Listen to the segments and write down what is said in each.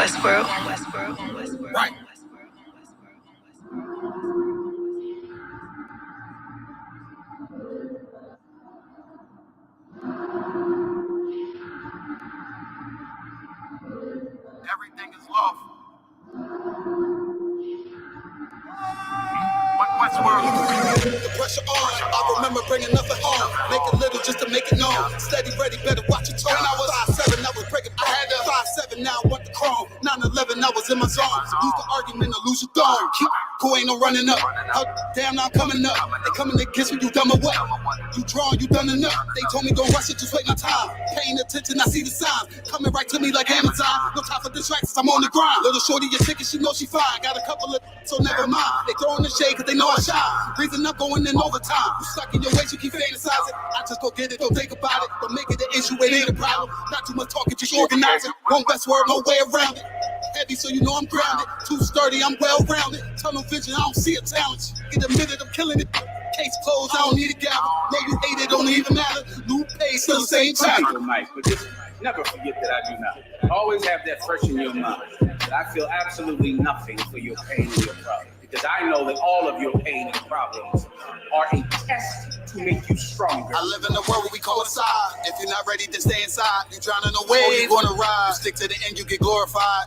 Right. Everything is lawful. Westworld. The pressure on. I remember bringing nothing home. Make it little just to make it known. Steady, ready, better watch your tone. When I was 5'7", I was breaking. I had a 5'7", now I want the chrome. 9'11", I was in my zone. Lose the argument or lose your throne. Who ain't no running up? Damn, now I'm coming up. They coming to kiss me, you dumb or what? You drawn, you done enough. They told me don't rush it, just wait my time. Paying attention, I see the signs. Coming right to me like Amazon. No time for distractions, I'm on the grind. Little shorty, your ticket, she know she fine. Got a couple of so never mind. They throwing the shade cause they know I shine. Reason I'm going in overtime. You stuck in your ways, you keep fantasizing. I just go get it, don't think about it. Don't make it an issue, it ain't a problem. Not too much talking, just organizing. One Westward, no way around it. Heavy, so you know I'm grounded. Too sturdy, I'm well rounded. Tunnel vision, I don't see a talent. Get admitted, I'm killing it. Case closed, I don't need a gavel. No, you hate it, don't even matter. New pay, still the same time. Mike, but just never forget that I do not. Always have that fresh in your mind. That I feel absolutely nothing for your pain and your problems. Because I know that all of your pain and problems are a test to make you stronger. I live in a world where we coincide. If you're not ready to stay inside, you drowning away, you're gonna ride. You stick to the end, you get glorified.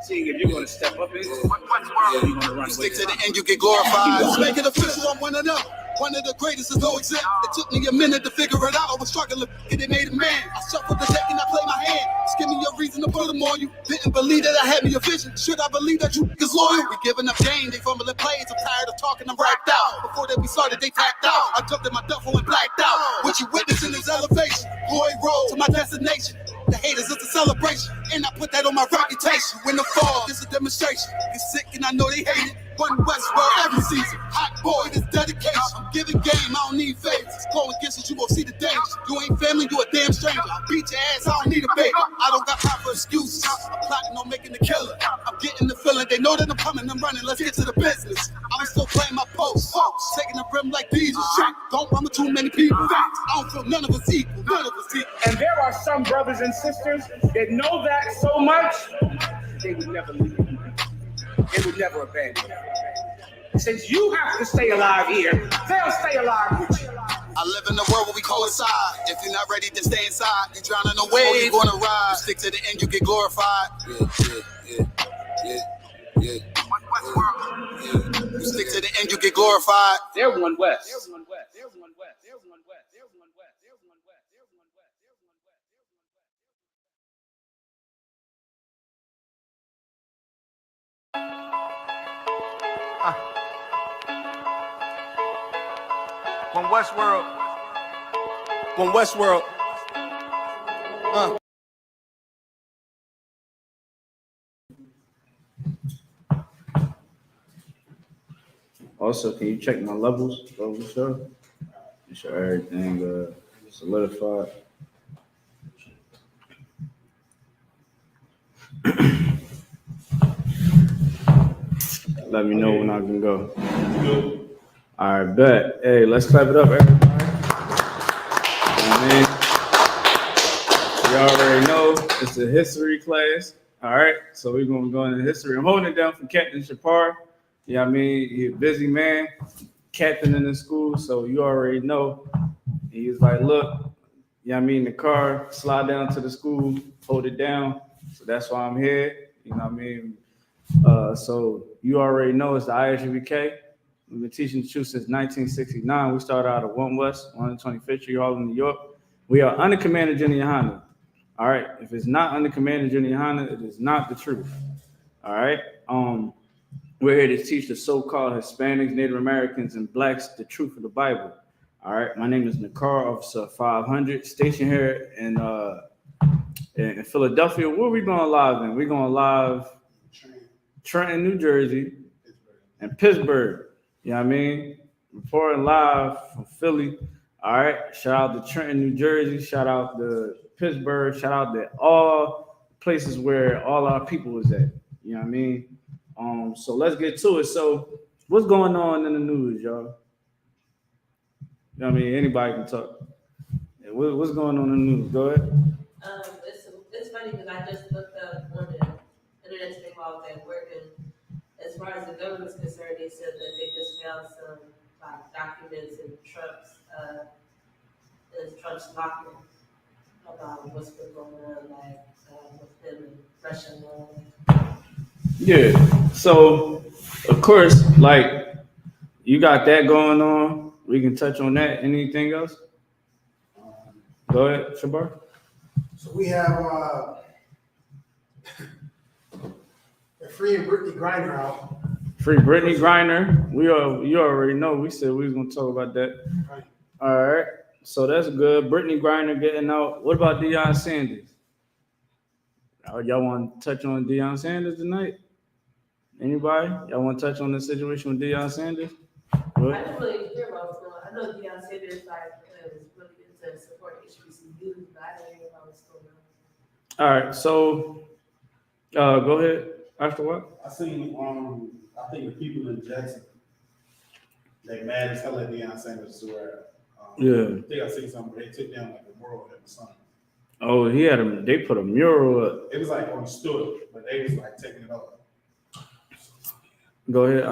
Seeing if you're gonna step up in you're gonna run. You stick to the end, you get glorified. Let's make it official, I'm winning up. One of the greatest is no exempt. It took me a minute to figure it out. I was struggling, and it made a man. I shuffled the deck and I played my hand. Just give me a reason to put them on you. Didn't believe that I had me a vision. Should I believe that you is loyal? We giving up game, they fumbling plays. I'm tired of talking, I'm racked out. Before that we started, they tapped out. I jumped in my duffel and blacked out. What you witnessing is elevation. Boy, roll to my destination. The haters, it's a celebration. And I put that on my reputation. When the fall, this is a demonstration. You're sick and I know they hate it. One Westworld every season. Hot boy, this dedication. I'm giving game, I don't need favors. Go against it, you won't see the danger. You ain't family, you a damn stranger. I'll beat your ass, I don't need a baby. I don't got time for excuses. I'm plotting on making the killer. I'm getting the feeling, they know that I'm coming, I'm running. Let's get to the business. I'm still playing my post. Taking the rim like Jesus. Don't run with too many people. I don't feel none of us equal. None of us equal. And there are some brothers and sisters that know that so much, they would never leave. They would never abandon you. Since you have to stay alive here, they'll stay alive with you. I live in a world where we coincide. If you're not ready to stay inside, you're drowning away, you're gonna ride. You stick to the end, you get glorified. You stick to the end, you get glorified. They're one West. One Westworld. One Westworld. Also, can you check my levels? Sure. Make sure everything solidified. Let me know when I can go. All right, bet. Hey, let's clap it up, everybody. You already know it's a history class. All right, so we're going to go into history. I'm holding it down for Captain Shapar. You know what I mean? He's a busy man, captain in the school, so you already know. He was like, look, you know what I mean? The car, slide down to the school, hold it down. So that's why I'm here. You know what I mean? So you already know it's the I.S.U.P.K. We've been teaching the truth since 1969. We started out at 1 West, 125th Street, Harlem, New York. We are under Commander GEN.YAHANNA. All right. If it's not under Commander GEN.YAHANNA, it is not the truth. All right. We're here to teach the so-called Hispanics, Native Americans, and Blacks the truth of the Bible. All right. My name is Nakar, Officer 500, stationed here in Philadelphia. Where are we going live in? We're going live Trenton, New Jersey, and Pittsburgh. You know what I mean? Reporting live from Philly. All right. Shout out to Trenton, New Jersey. Shout out to Pittsburgh. Shout out to all places where all our people is at. You know what I mean? So let's get to it. So what's going on in the news, y'all? You know what I mean? Anybody can talk. What's going on in the news? Go ahead. It's funny funny because I just looked up on the internet today while I was at work, and as far as the government's concerned, they said that they just found some like documents in Trump's document about what's been going on, like with him and Russia and all that. Yeah. So, of course, like you got that going on. We can touch on that. Anything else? Go ahead, Shabar. So we have free Brittany Griner out. Free Brittany Griner. You already know. We said we was gonna talk about that. Right. All right. So that's good. Brittany Griner getting out. What about Deion Sanders? Y'all want to touch on Deion Sanders tonight? Anybody? Y'all want to touch on the situation with Deion Sanders? I didn't really hear about what's going on. I know Deion Sanders was really into supporting HBCU, but I didn't hear about what's going on. All right. So go ahead. After what? I seen I think the people in Jackson, they mad as hell at Deion Sanders to where Yeah. I think I seen something where they took down like a mural at the sun. Oh, they put a mural up. It was like on the stood, but they was like taking it off. Go ahead.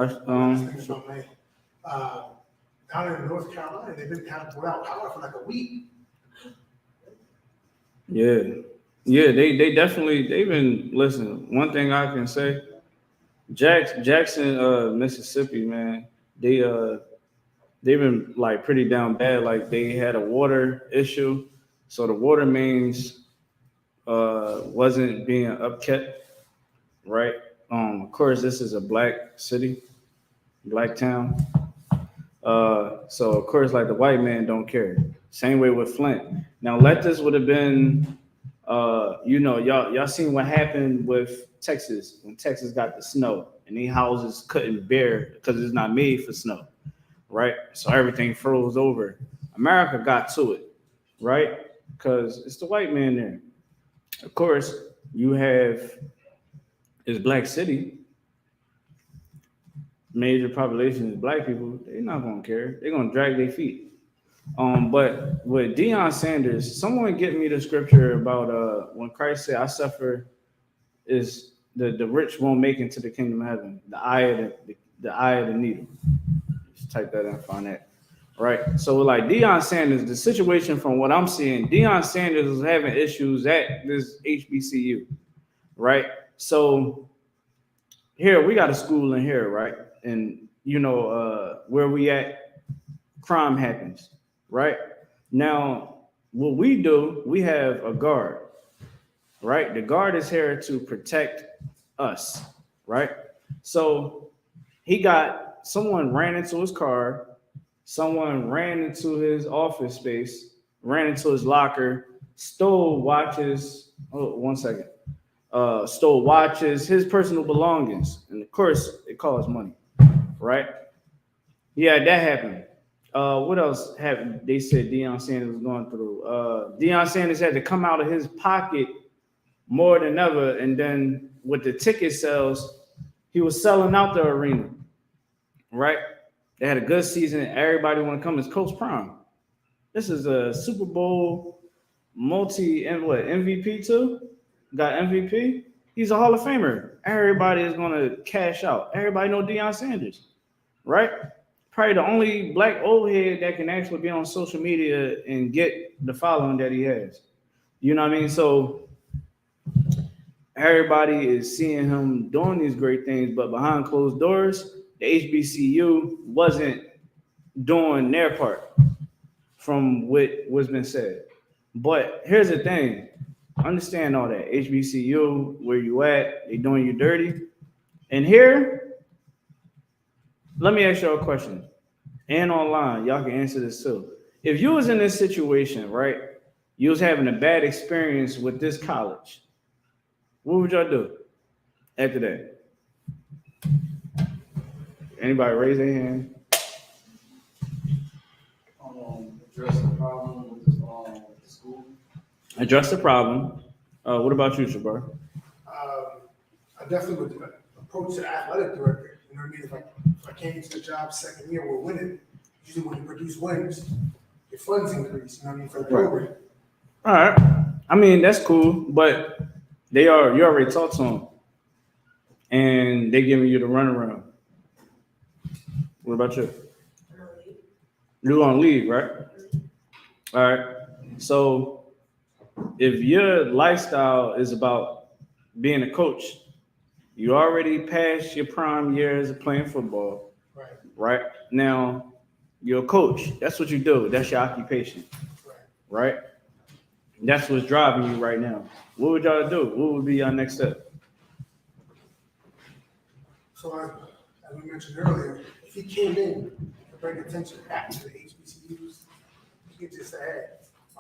Down in North Carolina, they've been kind of without power for like a week. Yeah. Yeah, they definitely they've been listen. One thing I can say, Jackson, Mississippi, man, they've been like pretty down bad. Like they had a water issue, so the water mains wasn't being upkept, right? Of course, this is a black city, black town. So of course, like the white man don't care. Same way with Flint. Now, let this would have been, y'all seen what happened with Texas when Texas got the snow and these houses couldn't bear because it's not made for snow, right? So everything froze over. America got to it, right? Because it's the white man there. Of course, you have this black city. Major population is black people. They're not gonna care. They're gonna drag their feet. But with Deion Sanders, someone get me the scripture about when Christ said, "I suffer," is the rich won't make it to the kingdom of heaven. The eye of the needle. Just type that in, find that. Right. So like Deion Sanders, the situation from what I'm seeing, Deion Sanders is having issues at this HBCU. Right. So here we got a school in here, right? And where we at, crime happens, right? Now, what we do, we have a guard, right? The guard is here to protect us, right? So someone ran into his car, someone ran into his office space, ran into his locker, stole watches. Oh, 1 second. Stole watches, his personal belongings, and of course, it costs money, right? Yeah, that happened. What else happened? They said Deion Sanders was going through. Deion Sanders had to come out of his pocket more than ever, and then with the ticket sales, he was selling out the arena, right? They had a good season. Everybody want to come. It's Coach Prime. This is a Super Bowl MVP too. Got MVP. He's a Hall of Famer. Everybody is gonna cash out. Everybody know Deion Sanders, right? Probably the only black old head that can actually be on social media and get the following that he has. You know what I mean? So everybody is seeing him doing these great things, but behind closed doors, the HBCU wasn't doing their part from what's been said. But here's the thing. Understand all that. HBCU, where you at, they doing you dirty. And here, let me ask y'all a question. And online, y'all can answer this too. If you was in this situation, right, you was having a bad experience with this college, what would y'all do after that? Anybody raise their hand? Address the problem with the school. Address the problem. What about you, Shabar? I definitely would approach the athletic director. You know what I mean? If I came into the job second year, we're winning. Usually when you produce wins, your funds increase. You know what I mean, for the program. All right. I mean, that's cool, but You already talked to them, and they giving you the runaround. What about you? You're gonna leave, right? All right. So if your lifestyle is about being a coach, you already passed your prime years of playing football. Right. Right? Now, you're a coach. That's what you do. That's your occupation. Right? That's what's driving you right now. What would y'all do? What would be your next step? So as we mentioned earlier, if he came in to bring attention back to the HBCUs, he could just say, hey,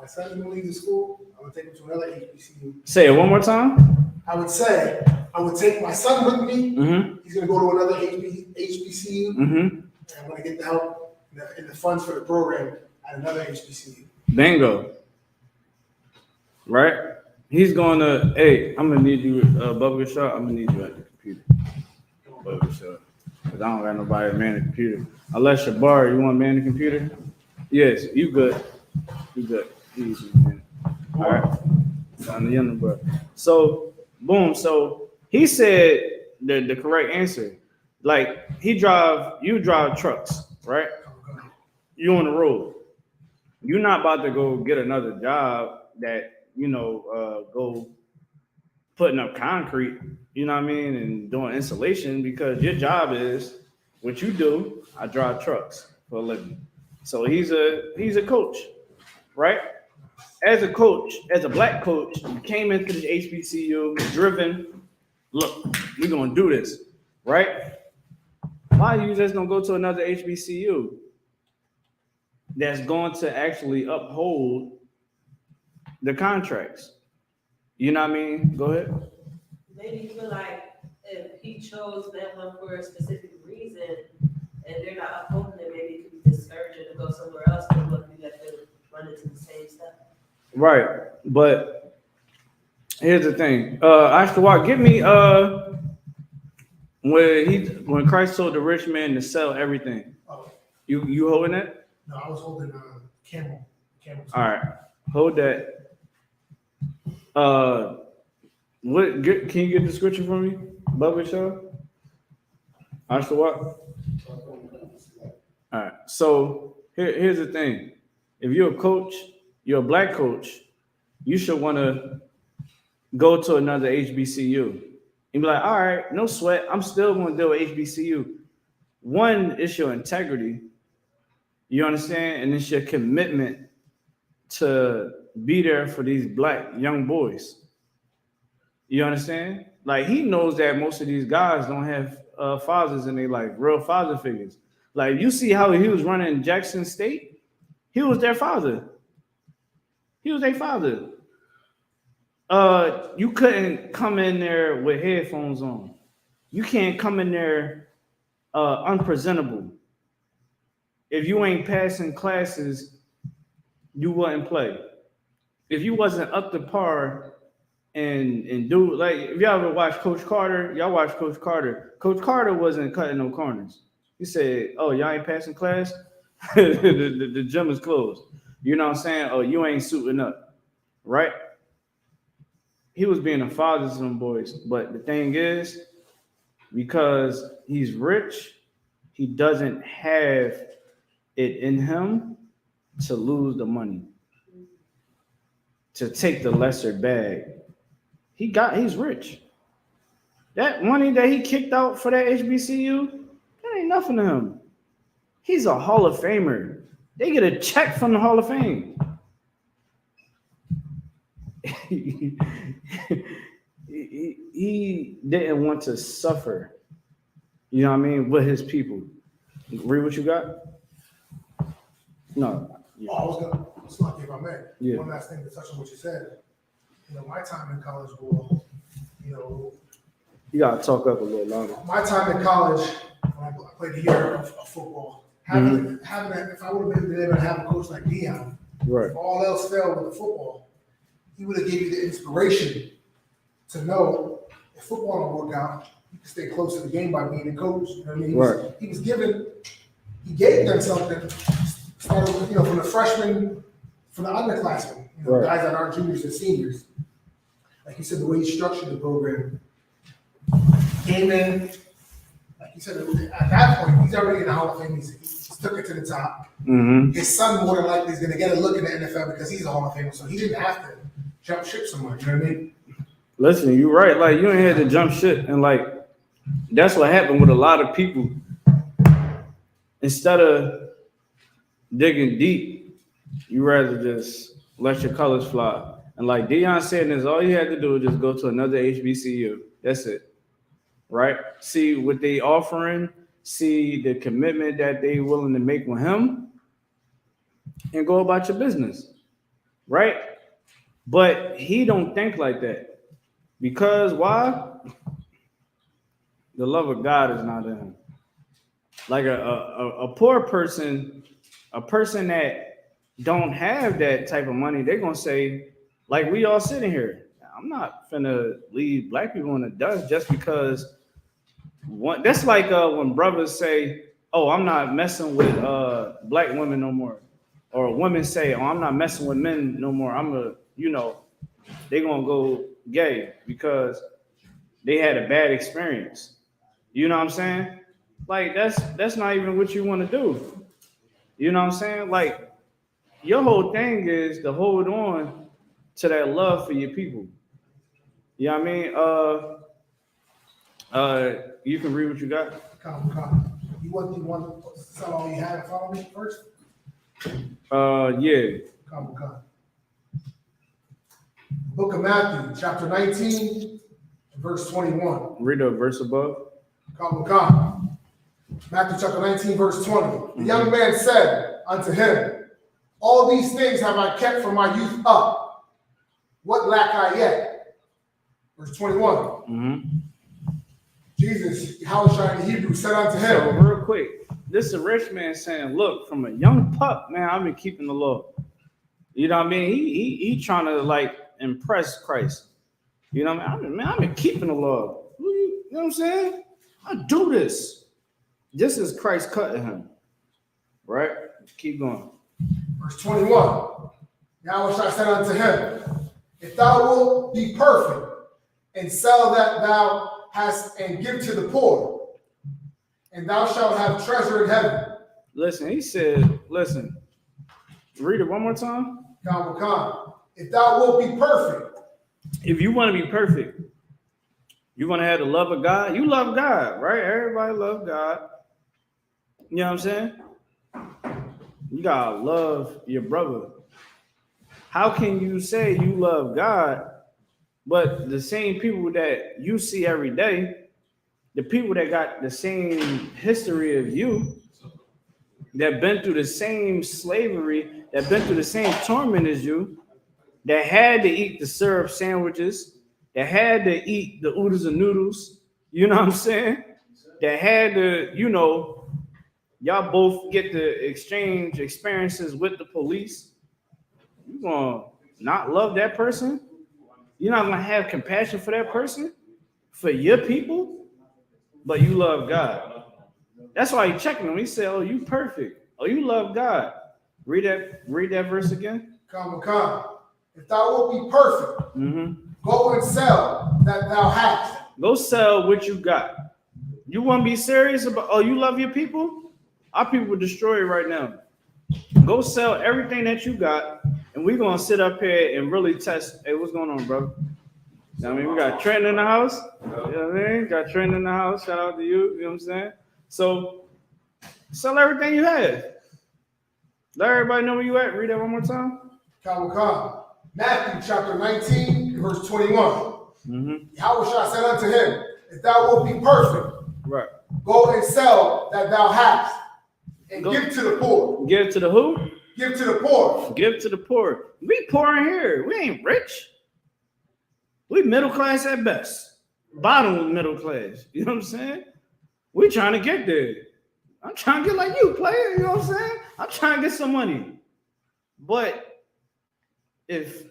my son's gonna leave the school, I'm gonna take him to another HBCU. Say it one more time. I would say, I would take my son with me, Mm-hmm. he's gonna go to another HBCU, Mm-hmm. and I'm gonna get the help and the funds for the program at another HBCU. Bingo. Right? He's going to, hey, I'm going to need you, Bubba Shaw, I'm going to need you at the computer. Bubba Shaw. Because I don't got nobody to man the computer. Unless Shabar, you want to man the computer? Yes, you good. You good. Easy, man. All right. On the younger brother. So, boom. So, he said the correct answer. Like, you drive trucks, right? You on the road. You're not about to go get another job that, go putting up concrete, you know what I mean, and doing insulation, because your job is what you do. I drive trucks for a living. So he's a coach, right? As a coach, as a black coach, you came into the HBCU driven. Look, we're gonna do this, right? Why are you just gonna go to another HBCU that's going to actually uphold the contracts? You know what I mean? Go ahead. Maybe you feel like if he chose that one for a specific reason and they're not upholding it, maybe it could be discouraging to go somewhere else because what you have to run into the same stuff. Right. But here's the thing. I.S.U.P.K, give me when Christ told the rich man to sell everything. Oh, You holding that? no, I was holding camel. All right. Hold that. Can you get the scripture for me, Bubba Shaw? I.S.U.P.K. All right. So here's the thing. If you're a coach, you're a black coach, you should want to go to another HBCU and be like, all right, no sweat. I'm still going to do an HBCU. One, it's your integrity. You understand? And it's your commitment to be there for these black young boys. You understand? Like, he knows that most of these guys don't have fathers in their life, real father figures. Like, you see how he was running Jackson State? He was their father. He was their father. You couldn't come in there with headphones on. You can't come in there unpresentable. If you ain't passing classes, you wouldn't play. If you wasn't up to par and do, like, if y'all ever watch Coach Carter, y'all watch Coach Carter. Coach Carter wasn't cutting no corners. He said, oh, y'all ain't passing class? the gym is closed. You know what I'm saying? Oh, you ain't suiting up, right? He was being a father to them boys. But the thing is, because he's rich, he doesn't have it in him to lose the money, to take the lesser bag. He's rich. That money that he kicked out for that HBCU, that ain't nothing to him. He's a Hall of Famer. They get a check from the Hall of Fame. He didn't want to suffer, you know what I mean, with his people. Read what you got? No. Oh, I was gonna, it's lucky if I may. Yeah. One last thing to touch on what you said. My time in college, bro, You gotta talk up a little louder. my time in college, when I played a year of football, if I would have been able to have a coach like Dion, Right. if all else failed with the football, he would have given you the inspiration to know if football don't work out, you can stay close to the game by being a coach. You know what I mean? Right. He gave them something, started with, from the freshmen, from the underclassmen, Right. guys that aren't juniors and seniors. like you said, the way he structured the program, came in, like you said, at that point, he's already in the Hall of Fame. He's took it to the top. Mm-hmm. His son more than likely is going to get a look in the NFL because he's a Hall of Famer, so he didn't have to jump ship somewhere. You know what I mean? Listen, you're right. Like, you ain't had to jump shit. And, like, that's what happened with a lot of people. Instead of digging deep, you rather just let your colors fly. And like Deion said, is all you had to do is just go to another HBCU. That's it. Right? See what they offering, see the commitment that they willing to make with him, and go about your business. Right? But he don't think like that. Because why? The love of God is not in him. Like a poor person, a person that don't have that type of money, they're gonna say, like we all sitting here, I'm not finna leave black people in the dust just because one. That's like when brothers say, "Oh, I'm not messing with black women no more," or women say, "Oh, I'm not messing with men no more." They gonna go gay because they had a bad experience. You know what I'm saying? Like that's not even what you want to do. You know what I'm saying? Like your whole thing is to hold on to that love for your people. You know what I mean? You can read what you got. Come. You want to sell all you have and follow me first? Yeah. Come. Book of Matthew, chapter 19, verse 21. Read the verse above. Come. Matthew chapter 19, verse 20. The young man said unto him, all these things have I kept from my youth up. What lack I yet? Verse 21. Mm-hmm. Jesus, Yahushua in Hebrew, said unto him. So real quick, this is a rich man saying, look, from a young pup, man, I've been keeping the law. You know what I mean? He trying to like impress Christ. You know what I mean? I've been keeping the law. You know what I'm saying? I do this. This is Christ cutting him. Right? Keep going. Verse 21. Yahushua said unto him, if thou wilt be perfect, and sell that thou hast, and give to the poor, and thou shalt have treasure in heaven. Listen, he said, listen, read it one more time. Come. If thou wilt be perfect. If you want to be perfect, you want to have the love of God. You love God, right? Everybody love God. You know what I'm saying? You gotta love your brother. How can you say you love God, but the same people that you see every day, the people that got the same history of you, that been through the same slavery, that been through the same torment as you, that had to eat the syrup sandwiches, that had to eat the oodles and noodles, you know what I'm saying? That had to, y'all both get to exchange experiences with the police. You gonna not love that person? You're not gonna have compassion for that person, for your people, but you love God. That's why he checking them. He said, "Oh, you perfect. Oh, you love God." Read that verse again. Come. If thou wilt be perfect, go and sell that thou hast. Go sell what you got. You want to be serious about? Oh, you love your people? Our people destroy you right now. Go sell everything that you got, and we're gonna sit up here and really test. Hey, what's going on, bro? I mean, we got Trent in the house. You know what I mean? Got Trent in the house. Shout out to you. You know what I'm saying? So sell everything you have. Let everybody know where you at. Read that one more time. Come. Matthew chapter 19, verse 21. Yahushua said unto him, if thou wilt be perfect, right, go and sell that thou hast, and give to the poor. Give to the who? Give to the poor. Give to the poor. We poor in here. We ain't rich. We middle class at best. Bottom middle class. You know what I'm saying? We trying to get there. I'm trying to get like you, player. You know what I'm saying? I'm trying to get some money. But if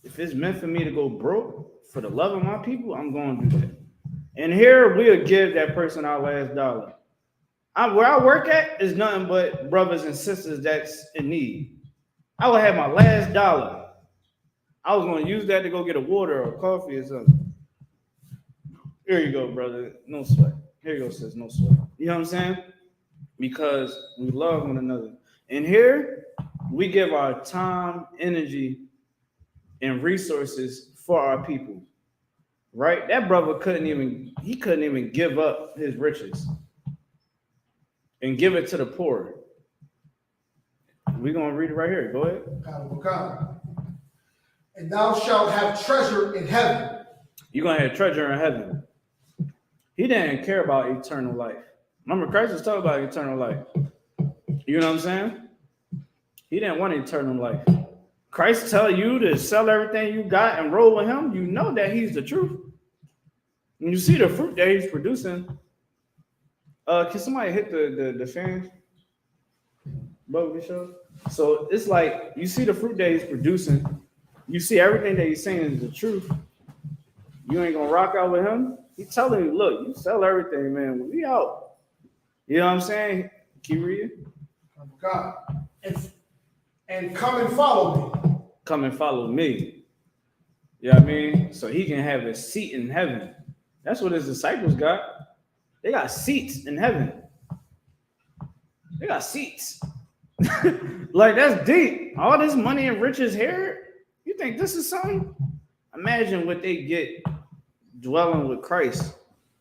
it's meant for me to go broke for the love of my people, I'm going to do that. And here we'll give that person our last dollar. Where I work at is nothing but brothers and sisters that's in need. I will have my last dollar I was gonna use that to go get a water or coffee or something. Here you go, brother. No sweat. Here you go, sis. No sweat. You know what I'm saying? Because we love one another. And here we give our time, energy, and resources for our people. Right? That brother couldn't even give up his riches and give it to the poor. We're gonna read it right here. Go ahead. And thou shalt have treasure in heaven. You're gonna have treasure in heaven. He didn't care about eternal life. Remember, Christ was talking about eternal life. You know what I'm saying? He didn't want eternal life. Christ tell you to sell everything you got and roll with him. You know that he's the truth. And you see the fruit that he's producing. Can somebody hit the fan? Bubble show. So it's like you see the fruit that he's producing. You see everything that he's saying is the truth. You ain't gonna rock out with him. He's telling you, look, you sell everything, man. We out. You know what I'm saying? Keep reading. God. And come and follow me. Come and follow me. You know what I mean? So he can have a seat in heaven. That's what his disciples got. They got seats in heaven. They got seats. Like, that's deep. All this money and riches here. You think this is something? Imagine what they get dwelling with Christ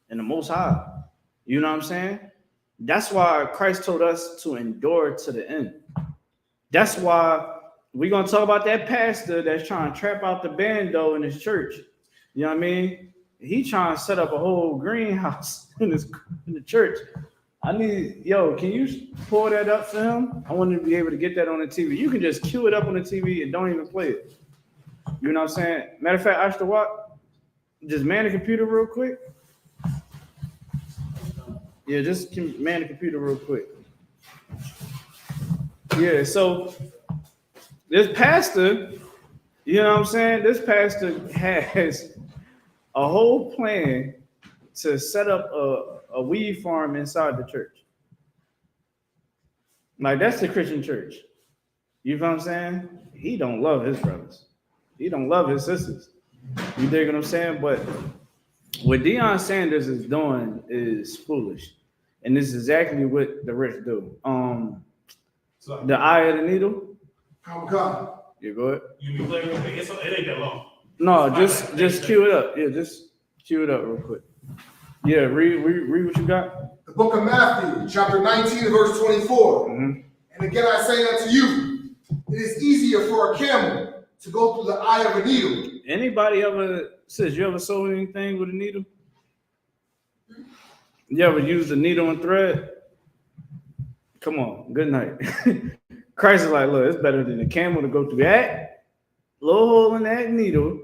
in the Most High. You know what I'm saying? That's why Christ told us to endure to the end. That's why we're going to talk about that pastor that's trying to trap out the bando in his church. You know what I mean? He trying to set up a whole greenhouse in the church. Can you pull that up for him? I want to be able to get that on the TV. You can just cue it up on the TV and don't even play it. You know what I'm saying? Matter of fact, I just man the computer real quick. Yeah, just man the computer real quick. Yeah, so this pastor, you know what I'm saying? This pastor has a whole plan to set up a weed farm inside the church. Like, that's the Christian church. You know what I'm saying? He don't love his brothers. He don't love his sisters. You dig what I'm saying? But what Deion Sanders is doing is foolish. And this is exactly what the rich do. The eye of the needle. Oh God. You go ahead. You be playing with it? It ain't that long. No, just cue it up. Yeah, just cue it up real quick. Yeah, read what you got. The book of Matthew, chapter 19, verse 24. Mm-hmm. And again I say unto you, it is easier for a camel to go through the eye of a needle. Anybody ever says you ever sold anything with a needle? You ever used a needle and thread? Come on, good night. Christ is like, look, it's better than a camel to go through that little hole in that needle.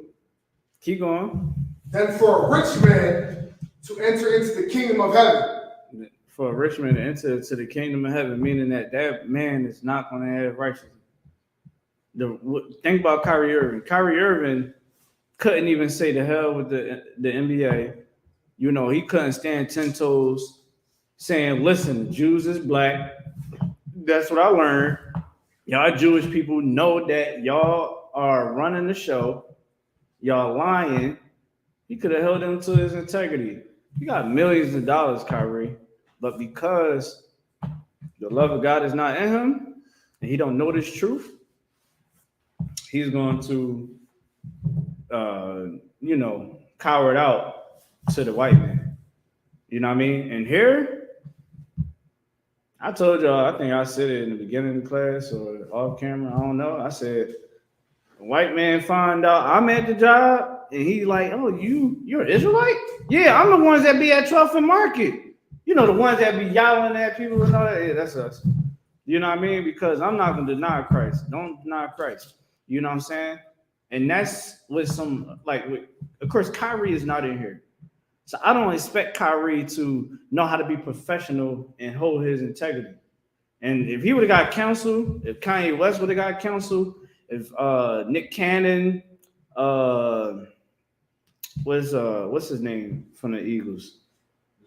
Keep going. Than for a rich man to enter into the kingdom of heaven. For a rich man to enter into the kingdom of heaven, meaning that man is not going to have righteousness. Think about Kyrie Irving. Kyrie Irving couldn't even say the hell with the NBA. You know, he couldn't stand 10 toes saying, listen, Jews is black. That's what I learned. Y'all Jewish people know that y'all are running the show. Y'all lying. He could have held him to his integrity. He got millions of dollars, Kyrie. But because the love of God is not in him and he don't know this truth, he's going to, cower it out to the white man. You know what I mean? And here, I told y'all, I think I said it in the beginning of the class or off camera, I don't know. I said, the white man find out I'm at the job and he like, oh, you're an Israelite? Yeah, I'm the ones that be at 12th and Market. You know, the ones that be yelling at people and all that. Yeah, that's us. You know what I mean? Because I'm not going to deny Christ. Don't deny Christ. You know what I'm saying? And that's with of course, Kyrie is not in here. So I don't expect Kyrie to know how to be professional and hold his integrity. And if he would have got counsel, if Kanye West would have got counsel, if Nick Cannon, what's his name from the Eagles?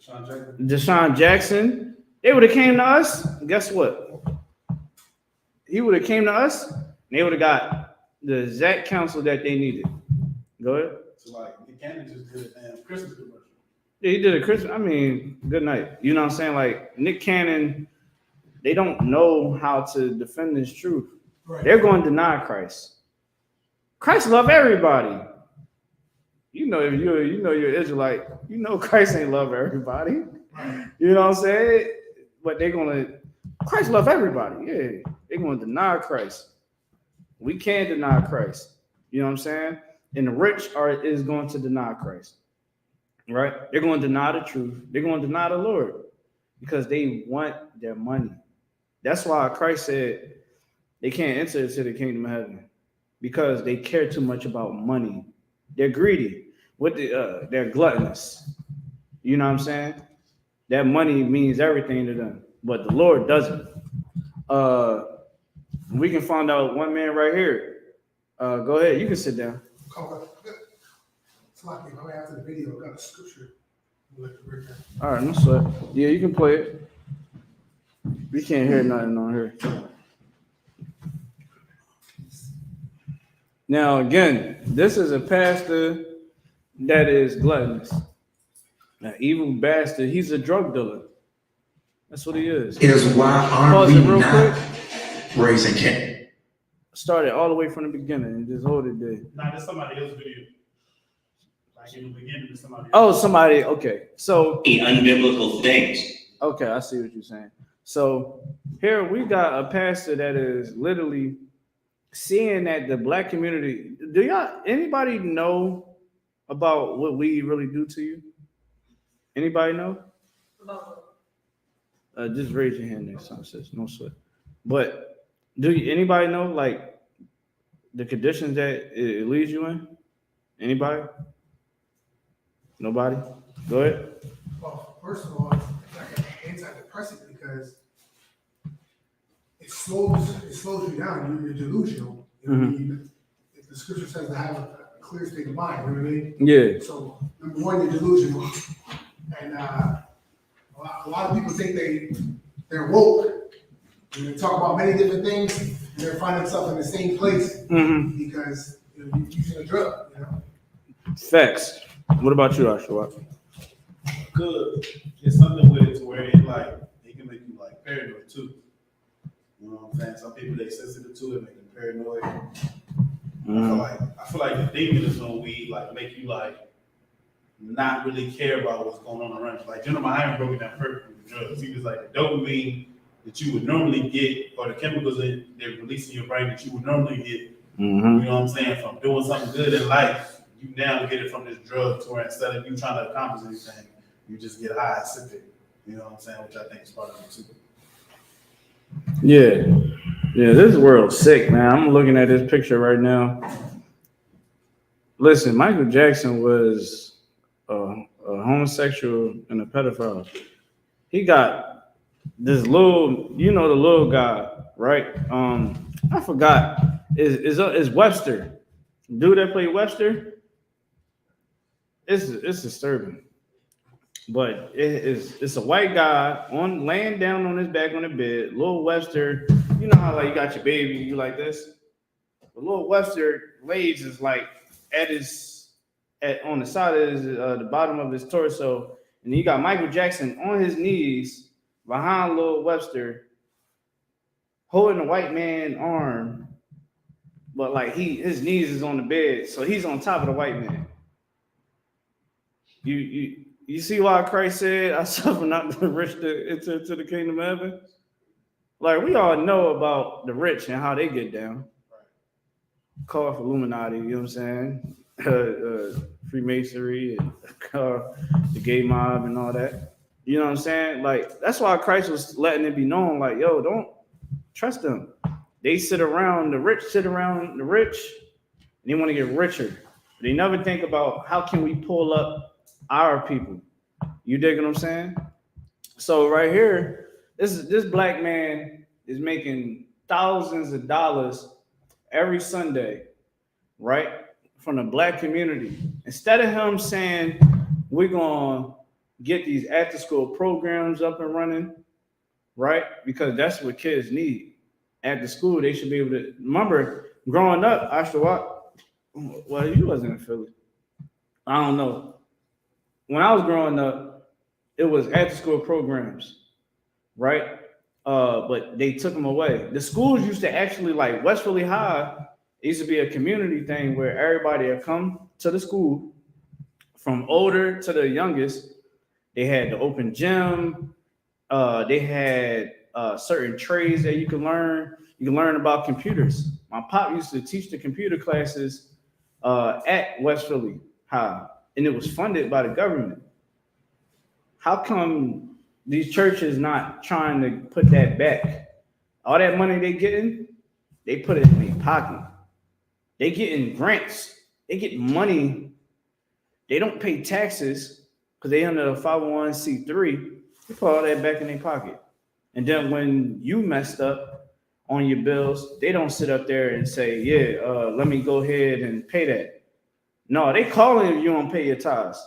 Deshaun Jackson, they would have came to us. Guess what? He would have came to us, and they would have got the exact counsel that they needed. Go ahead. So like, Nick Cannon just did a damn Christmas commercial. Yeah, he did a Christmas. I mean, good night. You know what I'm saying? Like Nick Cannon, they don't know how to defend this truth. Right. They're going to deny Christ. Christ love everybody. You know, if you're Israelite, you know Christ ain't love everybody. You know what I'm saying? But they're gonna Christ love everybody. Yeah, they're gonna deny Christ. We can't deny Christ. You know what I'm saying? And the rich is going to deny Christ. Right? They're going to deny the truth. They're going to deny the Lord because they want their money. That's why Christ said they can't enter into the kingdom of heaven because they care too much about money. They're greedy. They're gluttonous. You know what I'm saying? That money means everything to them, but the Lord doesn't. We can find out one man right here. Go ahead. You can sit down. It's like after the video, got a scripture. All right, no sweat. Yeah, you can play it. We can't hear nothing on here. Now, again, this is a pastor that is gluttonous. An evil bastard. He's a drug dealer. That's what he is. Is why aren't we not raising kids? Started all the way from the beginning and just hold it there. Nah, that's somebody else's video. Like in the beginning, somebody else. Oh, somebody. Okay. So unbiblical things. Okay, I see what you're saying. So here we got a pastor that is literally seeing that the black community. Do anybody know about what we really do to you? Anybody know? Just raise your hand next time, sis. No sweat. But anybody know like the conditions that it leaves you in? Anybody? Nobody? Go ahead. Well, first of all, it's like an antidepressant because it slows you down. You're delusional. You know what I mean? If the scripture says to have a clear state of mind, you know what I mean? Yeah. So number one, you're delusional, and a lot of people think they're woke. And they talk about many different things, and they're finding themselves in the same place because you're using a drug. You know. Facts. What about you, Ashwa? Good. It's something with it to where it can make you like paranoid too. You know what I'm saying? Some people they sensitive to it, make them paranoid. I feel like the demon is gonna make you like not really care about what's going on around you. Like GEN.YAHANNA broke it down perfectly with drugs. He was like the dopamine that you would normally get, or the chemicals that they're releasing in your brain that you would normally get. You know what I'm saying? From doing something good in life. You now get it from this drug to where instead of you trying to accomplish anything, you just get high and sip it. You know what I'm saying? Which I think is part of it too. Yeah, this world's sick, man. I'm looking at this picture right now. Listen, Michael Jackson was a homosexual and a pedophile. He got this little, the little guy, right? I forgot. Is Webster. Dude that played Webster? It's disturbing, but it's a white guy laying down on his back on the bed. Little Webster, you know how you got your baby, you like this. The little Webster legs is like on the side of the bottom of his torso, and you got Michael Jackson on his knees behind little Webster, holding the white man's arm, but like his knees is on the bed, so he's on top of the white man. You see why Christ said, "I suffer not the rich to enter into the kingdom of heaven"? Like we all know about the rich and how they get down. Call for Illuminati, you know what I'm saying? Freemasonry and the gay mob and all that. You know what I'm saying? Like that's why Christ was letting it be known, like, yo, don't trust them. The rich sit around the rich, and they want to get richer. But they never think about how can we pull up our people. You dig what I'm saying? So right here, this black man is making thousands of dollars every Sunday, right? From the black community. Instead of him saying, we're going to get these after school programs up and running, right? Because that's what kids need. After school, they should be able to remember growing up, I should walk. Well, you wasn't in Philly. I don't know. When I was growing up, it was after school programs, right? But they took them away. The schools used to actually, like West Philly High, it used to be a community thing where everybody would come to the school from older to the youngest. They had the open gym. They had certain trades that you can learn. You can learn about computers. My pop used to teach the computer classes at West Philly High, and it was funded by the government. How come these churches not trying to put that back? All that money they getting, they put it in their pocket. They getting grants. They get money. They don't pay taxes because they under a 501c3. They put all that back in their pocket. And then when you messed up on your bills, they don't sit up there and say, yeah, let me go ahead and pay that. No, they calling if you don't pay your tithes.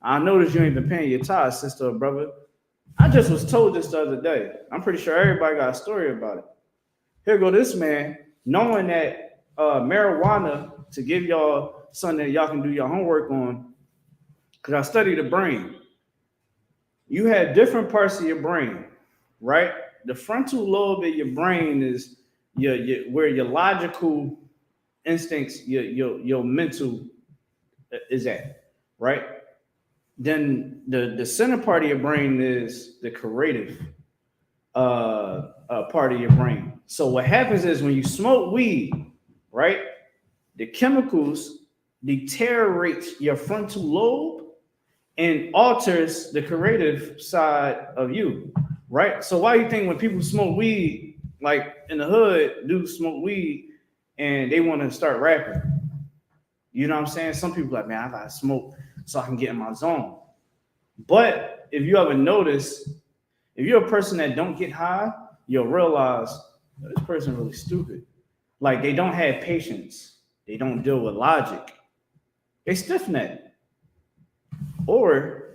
I noticed you ain't been paying your tithes, sister or brother. I just was told this the other day. I'm pretty sure everybody got a story about it. Here go this man, knowing that marijuana, to give y'all something that y'all can do your homework on, because I study the brain. You have different parts of your brain, right? The frontal lobe of your brain is where your logical instincts, your mental is at, right? Then the center part of your brain is the creative part of your brain. So what happens is when you smoke weed, right, the chemicals deteriorate your frontal lobe and alters the creative side of you, right? So why do you think when people smoke weed, like in the hood, dudes smoke weed and they want to start rapping? You know what I'm saying? Some people like, man, I gotta smoke so I can get in my zone. But if you ever notice, if you're a person that don't get high, you'll realize this person really stupid. Like they don't have patience. They don't deal with logic. They stiff neck. Or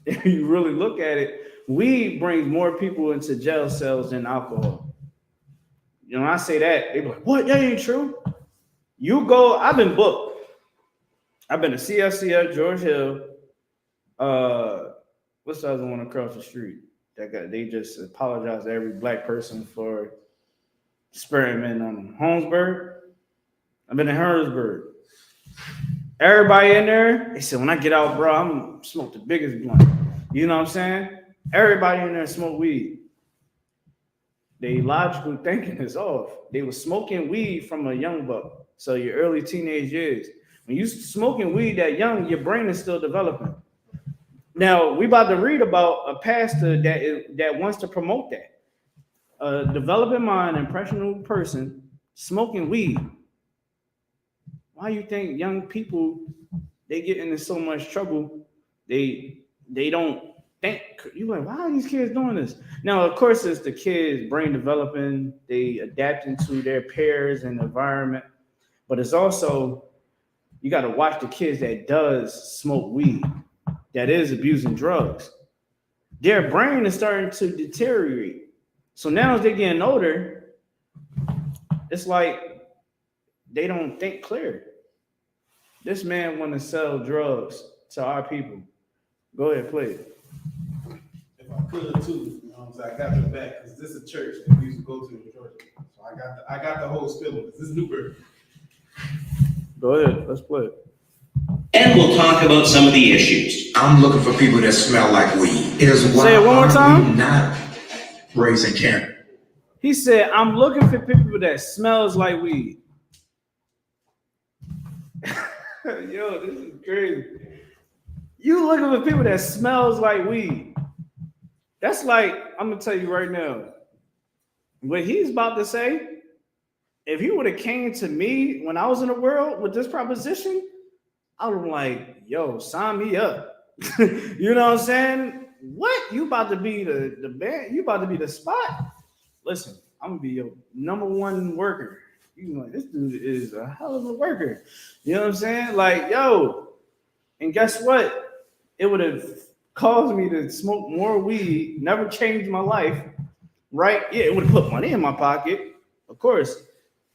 if you really look at it, weed brings more people into jail cells than alcohol. You know, when I say that, they be like, what? That ain't true. You go, I've been booked. I've been to CFCF, George Hill. What's the other one across the street? They just apologize to every black person for experimenting on them. Holmesburg. I've been in Harrisburg. Everybody in there, they said, when I get out, bro, I'm gonna smoke the biggest blunt. You know what I'm saying? Everybody in there smoke weed. They logical thinking is off. They were smoking weed from a young buck. So your early teenage years. When you smoking weed that young, your brain is still developing. Now, we about to read about a pastor that wants to promote that. A developing mind, impressionable person smoking weed. Why you think young people, they get into so much trouble? They don't think. You like, why are these kids doing this? Now, of course, it's the kids' brain developing. They adapting to their peers and environment. But it's also, you got to watch the kids that does smoke weed, that is abusing drugs. Their brain is starting to deteriorate. So now as they're getting older, it's like they don't think clear. This man want to sell drugs to our people. Go ahead, play it. If I could too, you know what I'm saying? I got your back because this is a church that we used to go to in Georgia. So I got the whole spill of this. This is Newburgh. Go ahead, let's play it. And we'll talk about some of the issues. I'm looking for people that smell like weed. Say it one more time. Not raising Canada. He said, I'm looking for people that smells like weed. Yo, this is crazy. You looking for people that smells like weed. That's like, I'm gonna tell you right now, what he's about to say, if he would have came to me when I was in the world with this proposition, I would have been like, yo, sign me up. You know what I'm saying? What? You about to be the band? You about to be the spot? Listen, I'm gonna be your number one worker. You know, this dude is a hell of a worker. You know what I'm saying? Like, yo, and guess what? It would have caused me to smoke more weed, never changed my life, right? Yeah, it would have put money in my pocket, of course.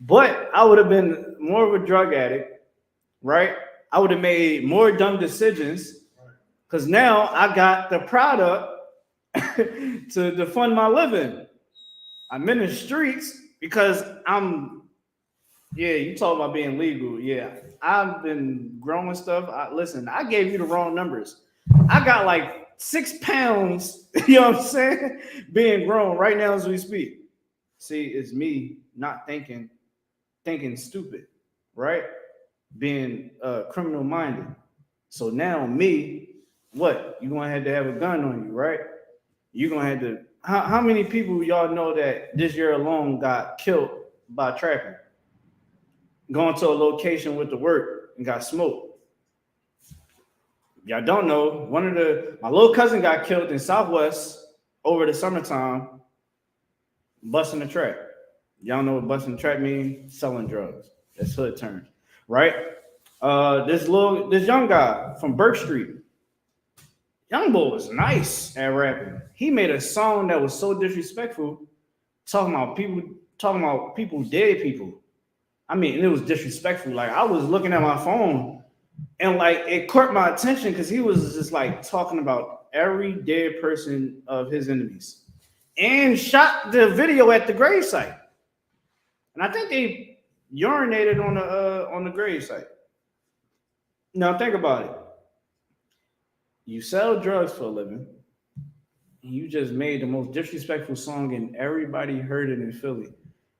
But I would have been more of a drug addict, right? I would have made more dumb decisions because now I got the product to fund my living. I'm in the streets because you talk about being legal. Yeah, I've been growing stuff. Listen, I gave you the wrong numbers. I got like 6 pounds, you know what I'm saying, being grown right now as we speak. See, it's me not thinking stupid, right? Being criminal minded. So now me, what? You're gonna have to have a gun on you, right? You're gonna have to. How many people y'all know that this year alone got killed by trapping? Going to a location with the work and got smoked. Y'all don't know. My little cousin got killed in Southwest over the summertime, busting a trap. Y'all know what busting a trap means? Selling drugs. That's hood terms, right? This young guy from Burke Street. Young boy was nice at rapping. He made a song that was so disrespectful, talking about people, dead people. I mean, it was disrespectful. Like, I was looking at my phone and like it caught my attention because he was just like talking about every dead person of his enemies and shot the video at the gravesite. And I think they urinated on the gravesite. Now think about it. You sell drugs for a living, and you just made the most disrespectful song, and everybody heard it in Philly.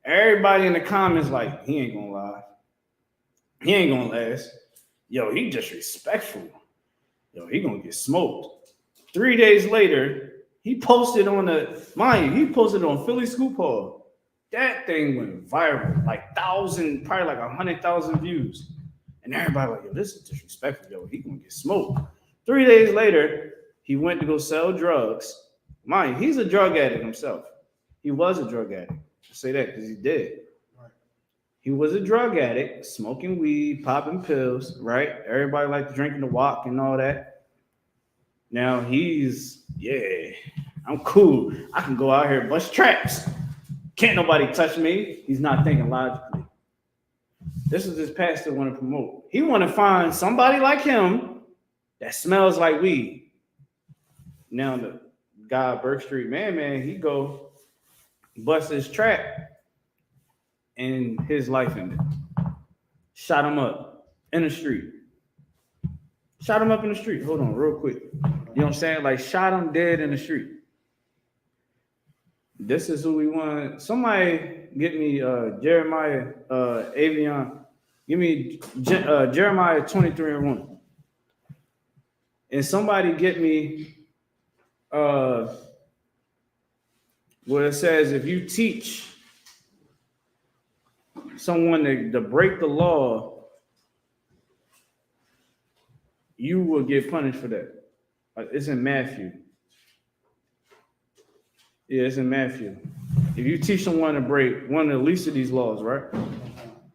Everybody in the comments like, he ain't gonna lie. He ain't gonna last. Yo, he disrespectful. Yo, he gonna get smoked. 3 days later, he posted on Philly Scoop Hall. That thing went viral, like 1,000, probably like 100,000 views. And everybody like, yo, this is disrespectful. Yo, he gonna get smoked. 3 days later, he went to go sell drugs. Mind you, he's a drug addict himself. He was a drug addict. I say that because he did. Right. He was a drug addict, smoking weed, popping pills, right? Everybody liked drinking the walk and all that. Now I'm cool. I can go out here and bust traps. Can't nobody touch me. He's not thinking logically. This is his pastor want to promote. He want to find somebody like him that smells like weed. Now the guy, Burke Street man, he go bust his trap and his life ended. Shot him up in the street. Hold on real quick. You know what I'm saying? Like shot him dead in the street. This is who we want. Somebody get me Jeremiah Avion. Give me Jeremiah 23:1. And somebody get me where it says if you teach someone to break the law, you will get punished for that. It's in Matthew. Yeah, it's in Matthew. If you teach someone to break one of the least of these laws, right?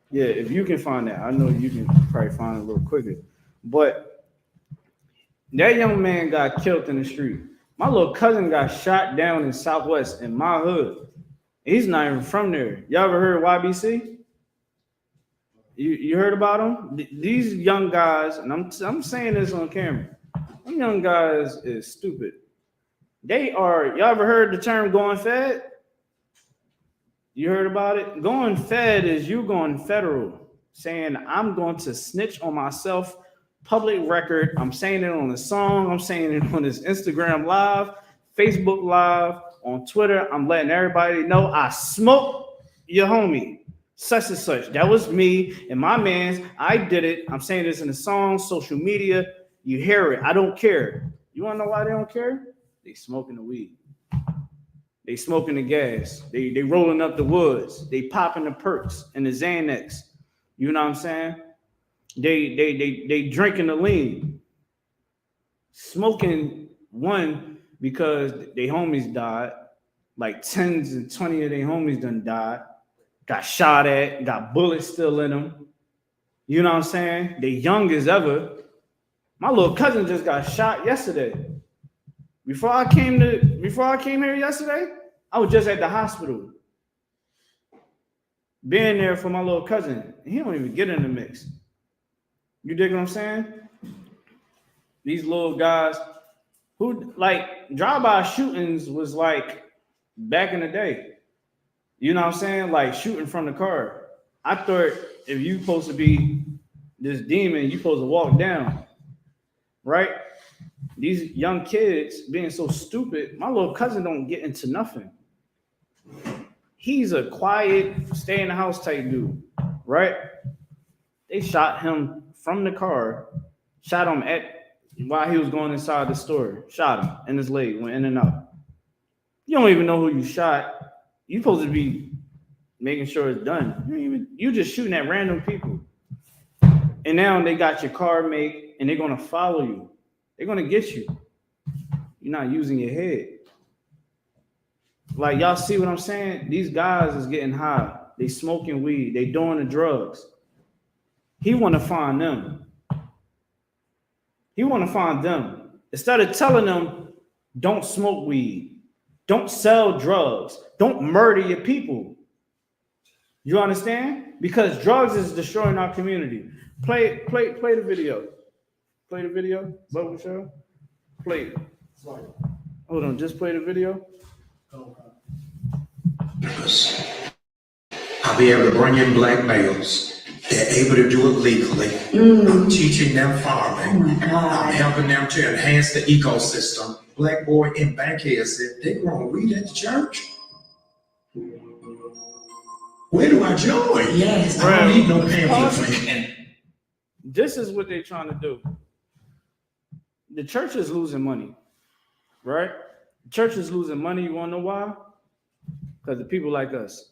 Yeah, if you can find that. I know you can probably find it a little quicker. But that young man got killed in the street. My little cousin got shot down in Southwest in my hood. He's not even from there. Y'all ever heard of YBC? You heard about him? These young guys, and I'm saying this on camera. Them young guys is stupid. Y'all ever heard the term going fed? You heard about it? Going fed is you going federal, saying I'm going to snitch on myself. Public record. I'm saying it on the song. I'm saying it on this Instagram live, Facebook live, on Twitter. I'm letting everybody know I smoked your homie, such and such. That was me and my man's. I did it. I'm saying this in the song, social media. You hear it. I don't care. You want to know why they don't care? They smoking the weed. They smoking the gas. They rolling up the woods. They popping the perks and the Xanax. You know what I'm saying? They drinking the lean, smoking one because they homies died, like 10s and 20 of their homies done died, got shot at, got bullets still in them. You know what I'm saying? They young as ever. My little cousin just got shot yesterday. Before I came here yesterday, I was just at the hospital. being there for my little cousin. He don't even get in the mix. You dig what I'm saying? These little guys who like drive-by shootings was like back in the day. You know what I'm saying? Like shooting from the car. I thought if you supposed to be this demon, you supposed to walk down, right? These young kids being so stupid. My little cousin don't get into nothing. He's a quiet, stay in the house type dude, right? They shot him from the car, shot him while he was going inside the store, shot him in his leg, went in and out. You don't even know who you shot. You supposed to be making sure it's done. You just shooting at random people. And now they got your car made and they're gonna follow you. They're gonna get you. You're not using your head. Like y'all see what I'm saying? These guys is getting high. They smoking weed. They doing the drugs. He want to find them. He want to find them. Instead of telling them, don't smoke weed, don't sell drugs, don't murder your people. You understand? Because drugs is destroying our community. Play the video. Play the video, Bubble Show. Play it. Hold on, just play the video. I'll be able to bring in black males. They're able to do it legally. I'm teaching them farming. I'm helping them to enhance the ecosystem. Black boy in Bankhead said, they growing weed at the church? Where do I join? Yes, I don't need no pamphlet. This is what they're trying to do. The church is losing money, right? The church is losing money. You want to know why? Because the people like us,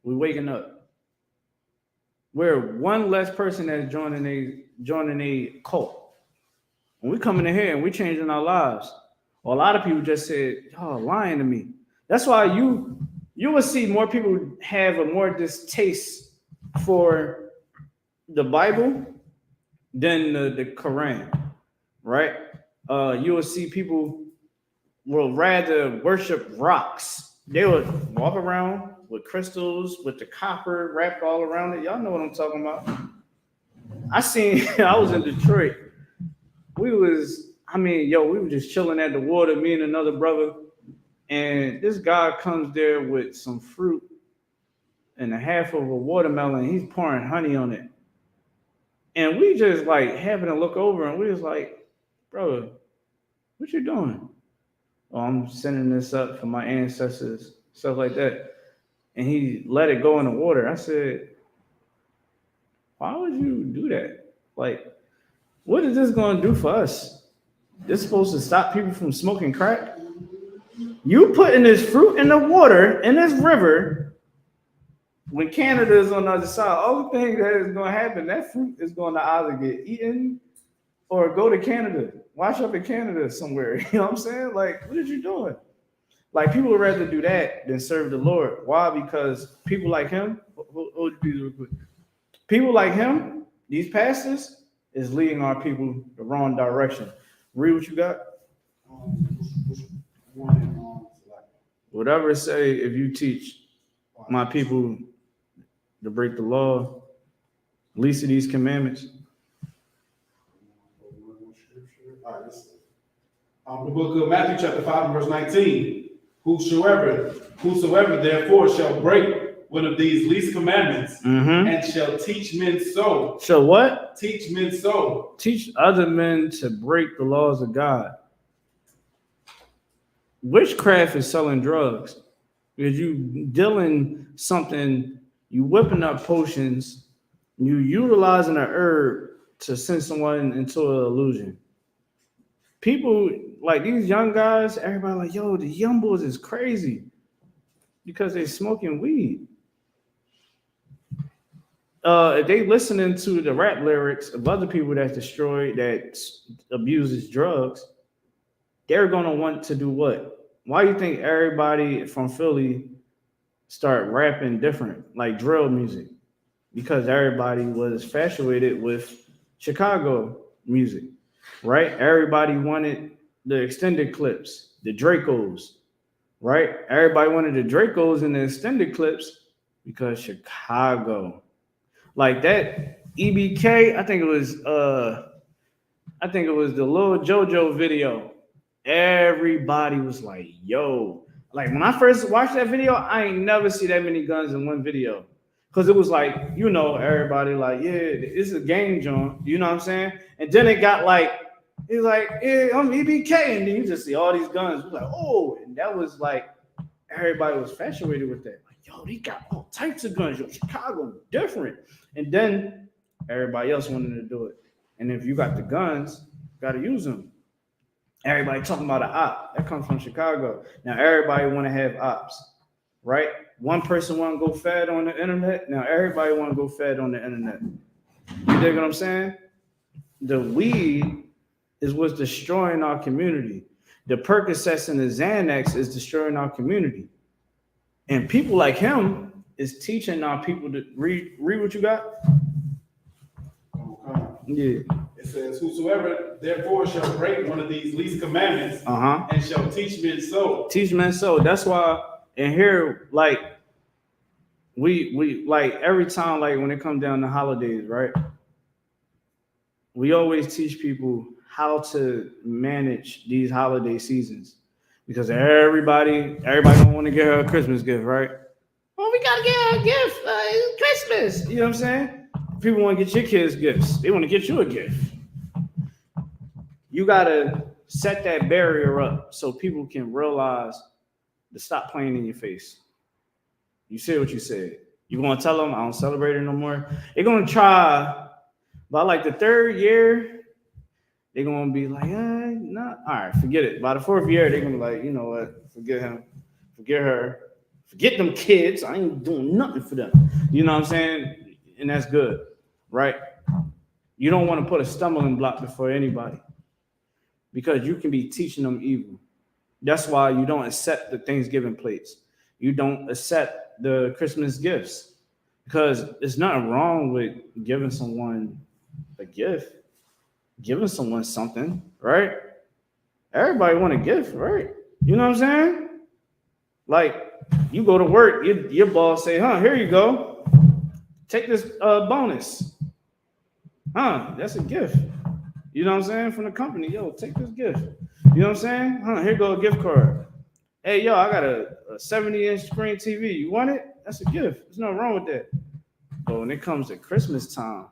we're waking up. We're one less person that's joining a cult. When we coming in here and we changing our lives, well, a lot of people just said, "Y'all lying to me." That's why you will see more people have a more distaste for the Bible than the Quran, right? You will see people will rather worship rocks. They would walk around with crystals, with the copper wrapped all around it. Y'all know what I'm talking about. I was in Detroit. We were just chilling at the water, me and another brother. And this guy comes there with some fruit and a half of a watermelon. He's pouring honey on it. And we just like having a look over and we was like, bro, what you doing? Oh, I'm sending this up for my ancestors, stuff like that. And he let it go in the water. I said, why would you do that? Like, what is this going to do for us? This is supposed to stop people from smoking crack? You putting this fruit in the water, in this river, when Canada is on the other side, all the thing that is going to happen, that fruit is going to either get eaten or go to Canada. Wash up in Canada somewhere. You know what I'm saying? Like, what are you doing? Like, people would rather do that than serve the Lord. Why? Because people like him, people like him, these pastors, is leading our people the wrong direction. Read what you got. Whatever it say, if you teach my people to break the law, least of these commandments. The book of Matthew chapter 5 and verse 19. Whosoever therefore shall break one of these least commandments and shall teach men so. Shall what? Teach men so. Teach other men to break the laws of God. Witchcraft is selling drugs. Because you dealing something, you whipping up potions, you utilizing a herb to send someone into an illusion. People like these young guys, everybody like, yo, the young boys is crazy because they're smoking weed. If they listening to the rap lyrics of other people that's destroyed, that abuses drugs, they're gonna want to do what? Why do you think everybody from Philly start rapping different, like drill music? Because everybody was infatuated with Chicago music, right? Everybody wanted the extended clips, the Dracos, right? Everybody wanted the Dracos and the extended clips Because Chicago, like that EBK, I think it was the Lil JoJo video. Everybody was like, yo. Like when I first watched that video, I ain't never see that many guns in one video. Cause it was like, you know, everybody like, yeah, it's a game, John. You know what I'm saying? And then it got like, it's like, yeah, I'm EBK, and then you just see all these guns. It was like, oh, and that was like, everybody was infatuated with that. Like, yo, they got all types of guns. Yo, Chicago different. And then everybody else wanted to do it. And if you got the guns, you got to use them. Everybody talking about an op. That comes from Chicago. Now everybody want to have ops, right? One person want to go fed on the internet. Now everybody want to go fed on the internet. You dig what I'm saying? The weed is what's destroying our community. The Percocets and the Xanax is destroying our community. And people like him is teaching our people to read what you got. Yeah. It says, whosoever therefore shall break one of these least commandments and shall teach men so. Teach men so. That's why in here, like, we like every time, like when it comes down to holidays, right? We always teach people how to manage these holiday seasons. Because everybody don't want to get her a Christmas gift, right? Oh, we gotta get her a gift. It's Christmas. You know what I'm saying? People want to get your kids gifts. They want to get you a gift. You gotta set that barrier up so people can realize to stop playing in your face. You said what you said. You gonna tell them I don't celebrate it no more? They're gonna try, by like the third year, they're gonna be like, nah, all right, forget it. By the fourth year, they're gonna be like, you know what? Forget him, forget her, forget them kids. I ain't doing nothing for them. You know what I'm saying? And that's good, right? You don't want to put a stumbling block before anybody because you can be teaching them evil. That's why you don't accept the Thanksgiving plates. You don't accept the Christmas gifts because there's nothing wrong with giving someone a gift, giving someone something, right? Everybody want a gift, right? You know what I'm saying? Like you go to work, your boss say, here you go. Take this bonus. That's a gift. You know what I'm saying? From the company, yo, take this gift. You know what I'm saying? Here go a gift card. Hey, yo, I got a 70-inch screen TV. You want it? That's a gift. There's nothing wrong with that. But when it comes to Christmas time,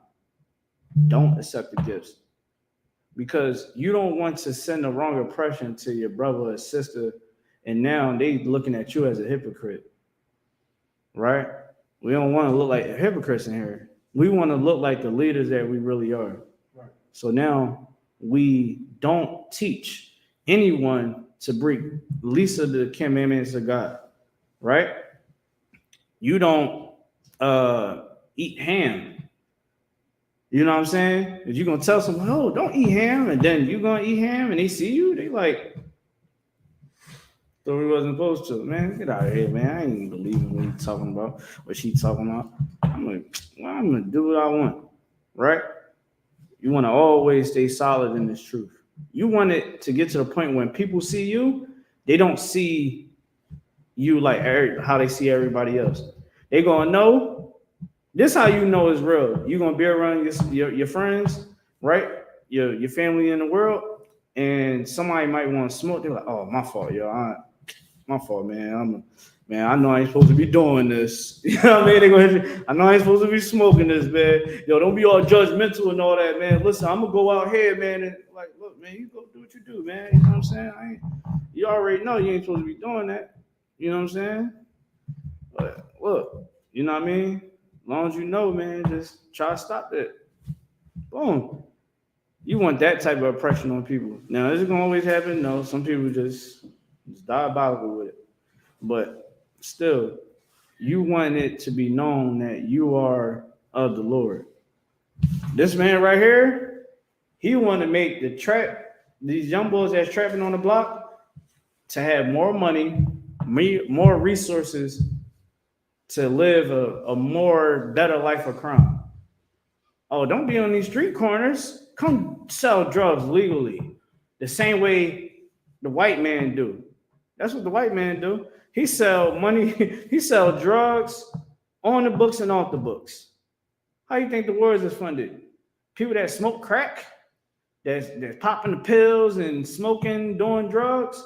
don't accept the gifts. Because you don't want to send the wrong impression to your brother or sister, and now they looking at you as a hypocrite. Right? We don't want to look like hypocrites in here. We want to look like the leaders that we really are. Right. So now we don't teach anyone to break least of the commandments of God, right? You don't eat ham. You know what I'm saying? If you're going to tell someone, oh, don't eat ham, and then you're going to eat ham, and they see you, they like, so we wasn't supposed to. Man, get out of here, man. I ain't even believing what he's talking about, what she's talking about. I'm going to do what I want, right? You want to always stay solid in this truth. You want it to get to the point when people see you, they don't see you like how they see everybody else. They're going to know. This is how you know it's real. You're going to be around your friends, right? Your family in the world, and somebody might want to smoke. They're like, oh, my fault, yo. My fault, man. I know I ain't supposed to be doing this. You know what I mean? I know I ain't supposed to be smoking this, man. Yo, don't be all judgmental and all that, man. Listen, I'm going to go out here, man, and like, look, man, you go do what you do, man. You know what I'm saying? You already know you ain't supposed to be doing that. You know what I'm saying? But look, you know what I mean? As long as you know, man, just try to stop that. Boom. You want that type of oppression on people. Now, is it going to always happen? No, some people just diabolical with it. But still, you want it to be known that you are of the Lord. This man right here, he want to make these young boys that's trapping on the block to have more money, more resources to live a more better life of crime. Oh, don't be on these street corners. Come sell drugs legally. The same way the white man do. That's what the white man do. He sell money. He sell drugs on the books and off the books. How you think the wars is funded? People that smoke crack, that's popping the pills and smoking, doing drugs.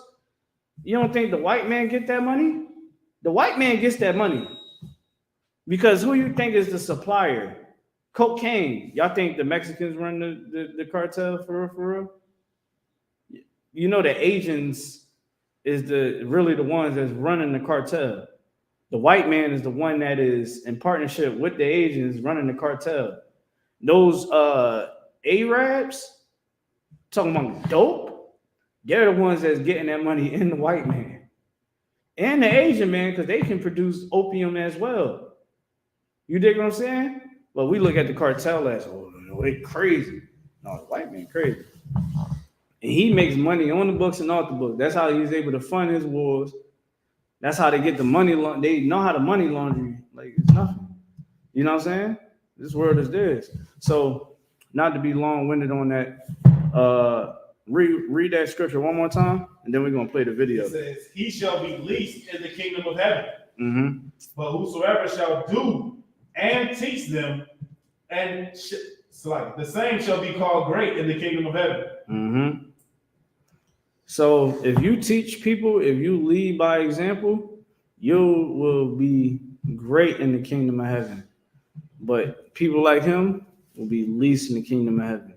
You don't think the white man get that money? The white man gets that money. Because who you think is the supplier? Cocaine. Y'all think the Mexicans run the cartel for real? You know the Asians is really the ones that's running the cartel. The white man is the one that is in partnership with the Asians running the cartel. Those Arabs talking about dope, they're the ones that's getting that money in the white man. And the Asian man, because they can produce opium as well. You dig what I'm saying? But we look at the cartel as, oh, they crazy. No, the white man crazy. And he makes money on the books and off the books. That's how he's able to fund his wars. That's how they get the money. They know how to money laundry. Like, it's nothing. You know what I'm saying? This world is theirs. So, not to be long-winded on that, read that scripture one more time, and then we're going to play the video. It says, he shall be least in the kingdom of heaven. Mm-hmm. But whosoever shall do and teach them, and the same shall be called great in the kingdom of heaven. Mm-hmm. So if you teach people, if you lead by example, you will be great in the kingdom of heaven. But people like him will be least in the kingdom of heaven.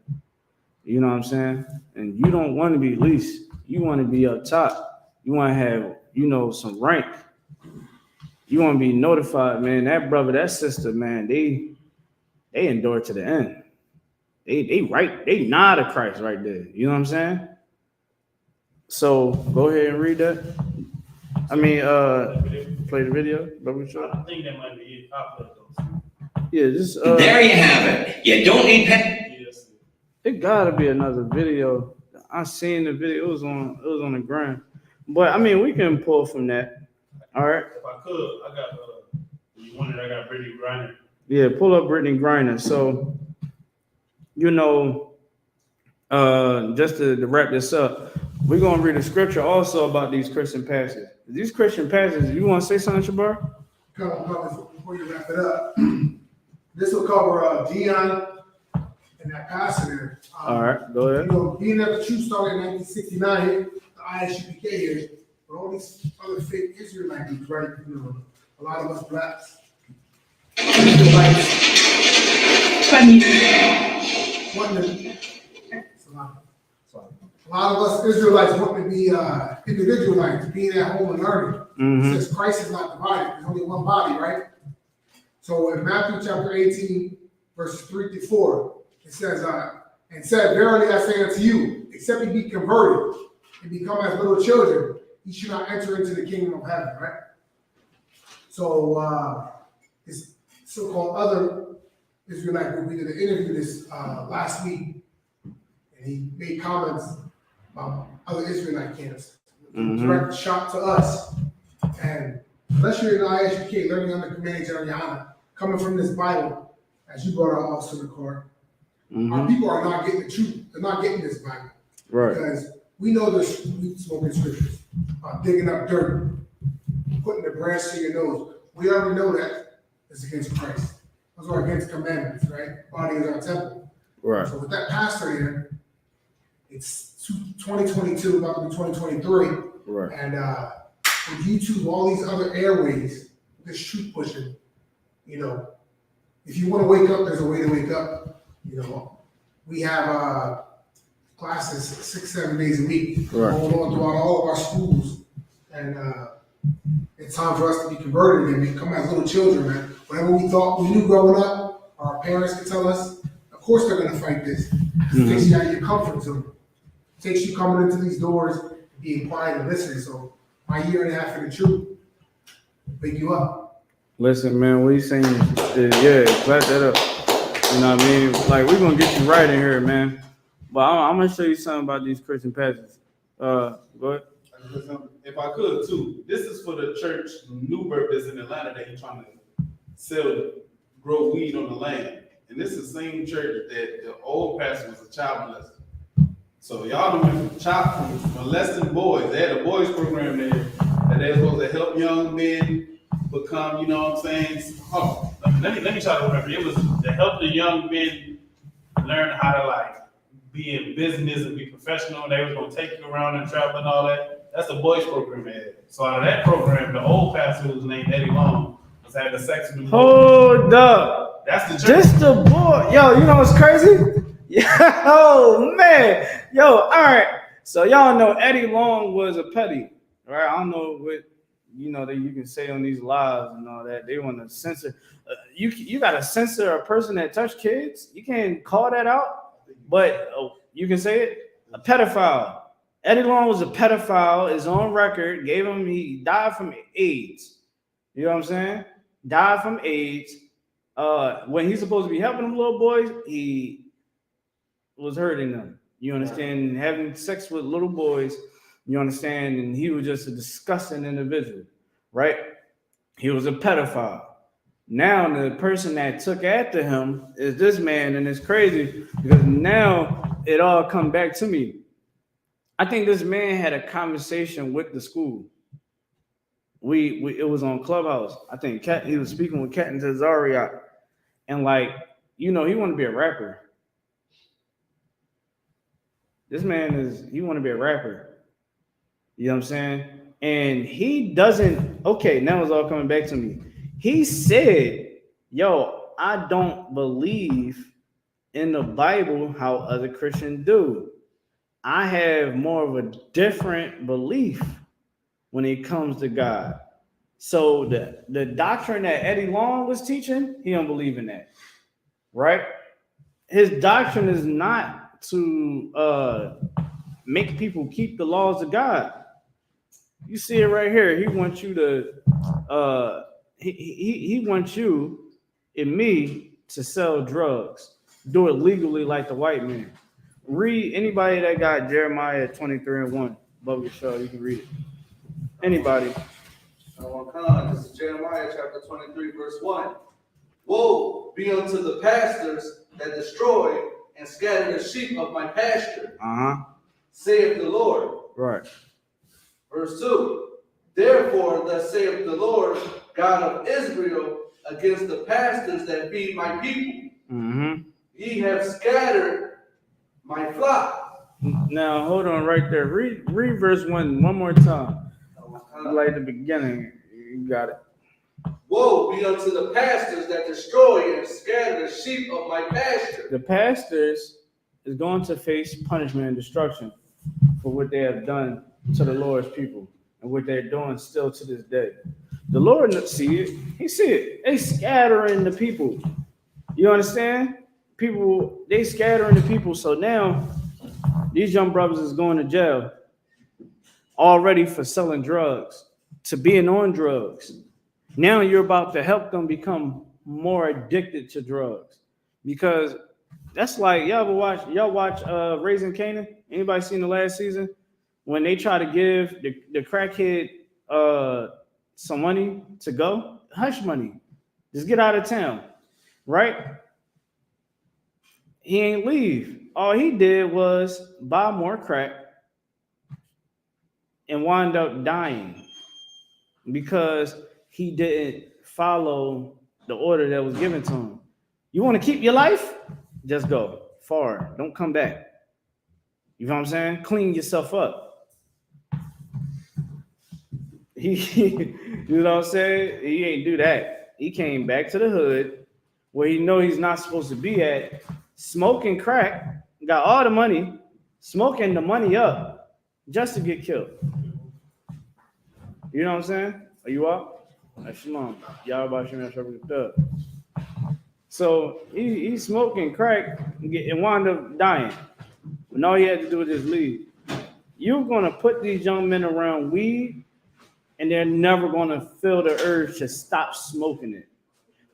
You know what I'm saying? And you don't want to be least. You want to be up top. You want to have, some rank. You want to be notified, man. That brother, that sister, man, they endure to the end. They nod to Christ right there. You know what I'm saying? So go ahead and read that. I mean, play the video. I think that might be it. I'll play those. Yeah, just there you have it. You don't need Yes. it gotta be another video. I seen the video. It was on the ground. But I mean, we can pull from that. All right. If I could, I got you wanted. I got Brittany Griner. Yeah, pull up Brittany Griner. So, just to wrap this up, we're gonna read a scripture also about these Christian pastors. These Christian pastors, you want to say something, Shabar? Before you wrap it up, this will cover Dion and that pastor there. All right, go ahead. Being that the truth started in 1969, the I.S.U.P.K here, but all these other fake Israelite groups, right? A lot of us blacks, Israelites, a lot of us Israelites want to be individualites, being at home and learning. Mm-hmm. Since Christ is not divided, there's only one body, right? So in Matthew chapter 18, verses 3-4, it says, and said, verily I say unto you, except ye be converted and become as little children, ye should not enter into the kingdom of heaven, right? So this so-called other Israelite group, we did an interview this last week, and he made comments about other Israelite camps. Mm-hmm. Direct shot to us. And unless you're in the I.S.U.K, learning under Command GEN.YAHANNA, coming from this Bible, as you brought out also in the court, our people are not getting the truth. They're not getting this Bible. Right. Because we know there's smoking scriptures, digging up dirt, putting the branch to your nose. We already know that it's against Christ. Those are against commandments, right? Body is our temple. Right. So with that pastor here, it's 2022, about to be 2023. Right. And with YouTube, all these other airways, this truth pushing, if you want to wake up, there's a way to wake up. We have classes 6-7 days a week going on throughout all of our schools. And it's time for us to be converted and become as little children, man. Whatever we thought we knew growing up, our parents could tell us, of course they're going to fight this. It takes you out of your comfort zone. It takes you coming into these doors, being quiet and listening. So my year and a half in the truth, wake you up. Listen, man, what you saying is, clap that up. You know what I mean? Like, we're going to get you right in here, man. But I'm going to show you something about these Christian pastors. Go ahead. If I could, too. This is for the church, New Birth that's in Atlanta that he's trying to grow weed on the land. And this is the same church that the old pastor was a child molester. So y'all know molesting boys. They had a boys program there that they're supposed to help young men become, you know what I'm saying? Oh, let me try to remember. It was to help the young men learn how to like be in business and be professional. They was gonna take you around and travel and all that. That's the boys program they had. So out of that program, the old pastor who was named Eddie Long was having sex with the boys. Hold up. That's the church. This the boy. Yo, you know what's crazy? Yo, man. Yo, all right. So y'all know Eddie Long was a petty, right? I don't know what that you can say on these lives and all that. They want to censor. You got to censor a person that touched kids. You can't call that out, but you can say it. A pedophile. Eddie Long was a pedophile. Is on record. He died from AIDS. You know what I'm saying? Died from AIDS. When he's supposed to be helping them little boys, he was hurting them. You understand? Having sex with little boys, you understand? And he was just a disgusting individual, right? He was a pedophile. Now the person that took after him is this man, and it's crazy because now it all come back to me. I think this man had a conversation with the school. It was on Clubhouse. I think he was speaking with Captain Tazariot, and he wanted to be a rapper. This man he want to be a rapper. You know what I'm saying? And he doesn't. Okay, now it's all coming back to me. He said, "Yo, I don't believe in the Bible how other Christians do. I have more of a different belief when it comes to God." So the doctrine that Eddie Long was teaching, he don't believe in that, right? His doctrine is not to make people keep the laws of God. You see it right here. He wants you to he wants you and me to sell drugs, do it legally like the white man. Read anybody that got Jeremiah 23:1 above your show. You can read it. Anybody. This is Jeremiah chapter 23, verse 1. Woe be unto the pastors that destroy and scatter the sheep of my pasture, saith the Lord. Right. Verse 2. Therefore, thus saith the Lord, God of Israel, against the pastors that feed my people. Ye have scattered my flock. Now, hold on right there. Read verse 1 one more time. Like the beginning. You got it. Woe be unto the pastors that destroy and scatter the sheep of my pasture. The pastors is going to face punishment and destruction for what they have done to the Lord's people and what they're doing still to this day. The Lord see it. He see it. They scattering the people. You understand? People, they scattering the people. So now these young brothers is going to jail already for selling drugs, to being on drugs. Now you're about to help them become more addicted to drugs, because that's like y'all watch Raising Canaan. Anybody seen the last season when they try to give the crackhead some money to go, hush money, just get out of town, right? He ain't leave. All he did was buy more crack and wind up dying because he didn't follow the order that was given to him. You want to keep your life? Just go far. Don't come back. You know what I'm saying? Clean yourself up. You know what I'm saying? He ain't do that. He came back to the hood where he know he's not supposed to be at, smoking crack, got all the money, smoking the money up just to get killed. You know what I'm saying? Are you up? Shalom. Y'all about to So he's smoking crack and wound up dying. And all he had to do was just leave. You're going to put these young men around weed, and they're never going to feel the urge to stop smoking it.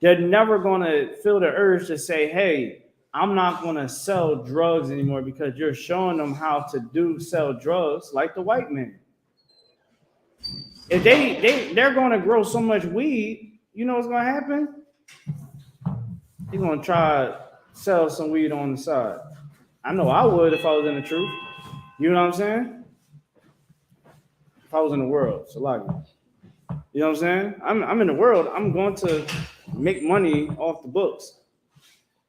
They're never going to feel the urge to say, hey, I'm not going to sell drugs anymore, because you're showing them how to sell drugs like the white man. If they're going to grow so much weed, you know what's going to happen? They're going to try to sell some weed on the side. I know I would if I was in the truth. You know what I'm saying? If I was in the world. So like, You know what I'm saying? I'm in the world. I'm going to make money off the books.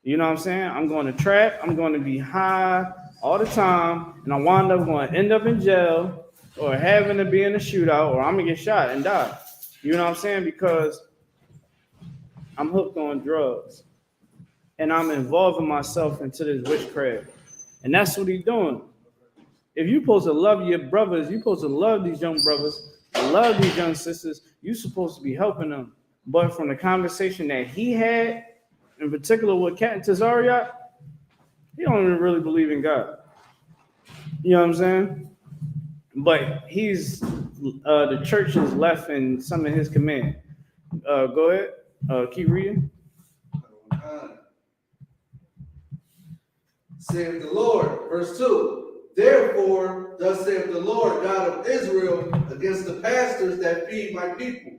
You know what I'm saying? I'm going to trap. I'm going to be high all the time, and I wind up going to end up in jail or having to be in a shootout, or I'm gonna get shot and die. You know what I'm saying? Because I'm hooked on drugs, and I'm involving myself into this witchcraft, and that's what he's doing. If you're supposed to love your brothers, you're supposed to love these young brothers, love these young sisters. You're supposed to be helping them. But from the conversation that he had, in particular with Captain Tazariot, he don't even really believe in God. You know what I'm saying? But he's the church is left in some of his command. Go ahead. Keep reading. Saith the Lord, verse 2. Therefore, thus saith the Lord God of Israel against the pastors that feed my people.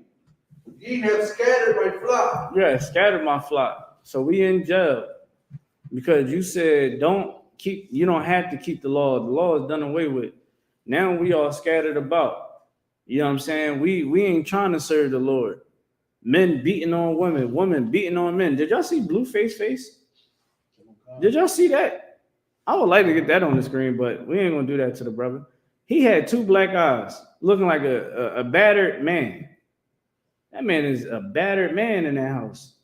Ye have scattered my flock. Yeah, scattered my flock. So we in jail because you said you don't have to keep the law. The law is done away with. Now we all scattered about. You know what I'm saying? We ain't trying to serve the Lord. Men beating on women, women beating on men. Did y'all see Blueface face? Did y'all see that? I would like to get that on the screen, but we ain't gonna do that to the brother. He had 2 black eyes, looking like a battered man. That man is a battered man in that house.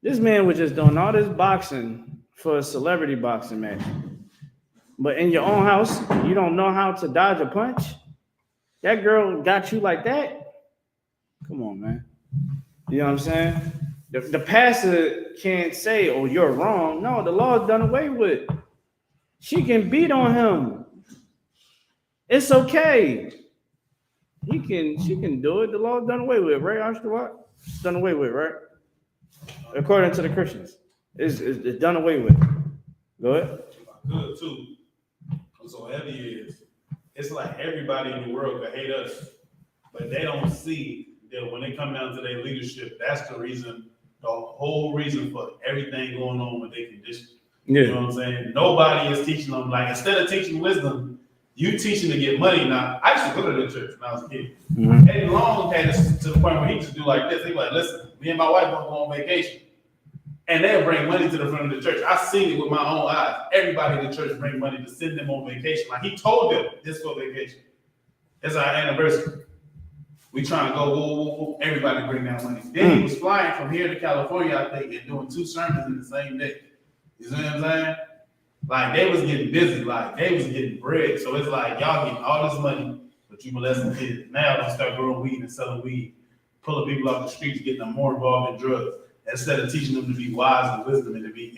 This man was just doing all this boxing for a celebrity boxing match. But in your own house, you don't know how to dodge a punch? That girl got you like that? Come on, man. You know what I'm saying? The pastor can't say, oh, you're wrong. No, the law is done away with. She can beat on him. It's okay. She can do it. The law is done away with, right, Isupk? It's done away with, right? According to the Christians. It's done away with. Go ahead. Good too. So heavy is, it's like everybody in the world could hate us, but they don't see that when they come down to their leadership, that's the reason, the whole reason for everything going on with their condition. Yeah. You know what I'm saying? Nobody is teaching them, like, instead of teaching wisdom, you teaching to get money. Now, I used to go to the church when I was a kid. Mm-hmm. Eddie Long had us to the point where he used to do like this. He was like, listen, me and my wife don't go on vacation. And they'll bring money to the front of the church. I've seen it with my own eyes. Everybody in the church bring money to send them on vacation. Like, he told them this for vacation. It's our anniversary. We trying to go, whoa. Everybody bring that money. Then he was flying from here to California, I think, and doing 2 sermons in the same day. You see what I'm saying? Like, they was getting busy. Like, they was getting bread. So it's like, y'all getting all this money, but you molesting kids. Now they start growing weed and selling weed, pulling people off the streets, getting them more involved in drugs, instead of teaching them to be wise and wisdom and to be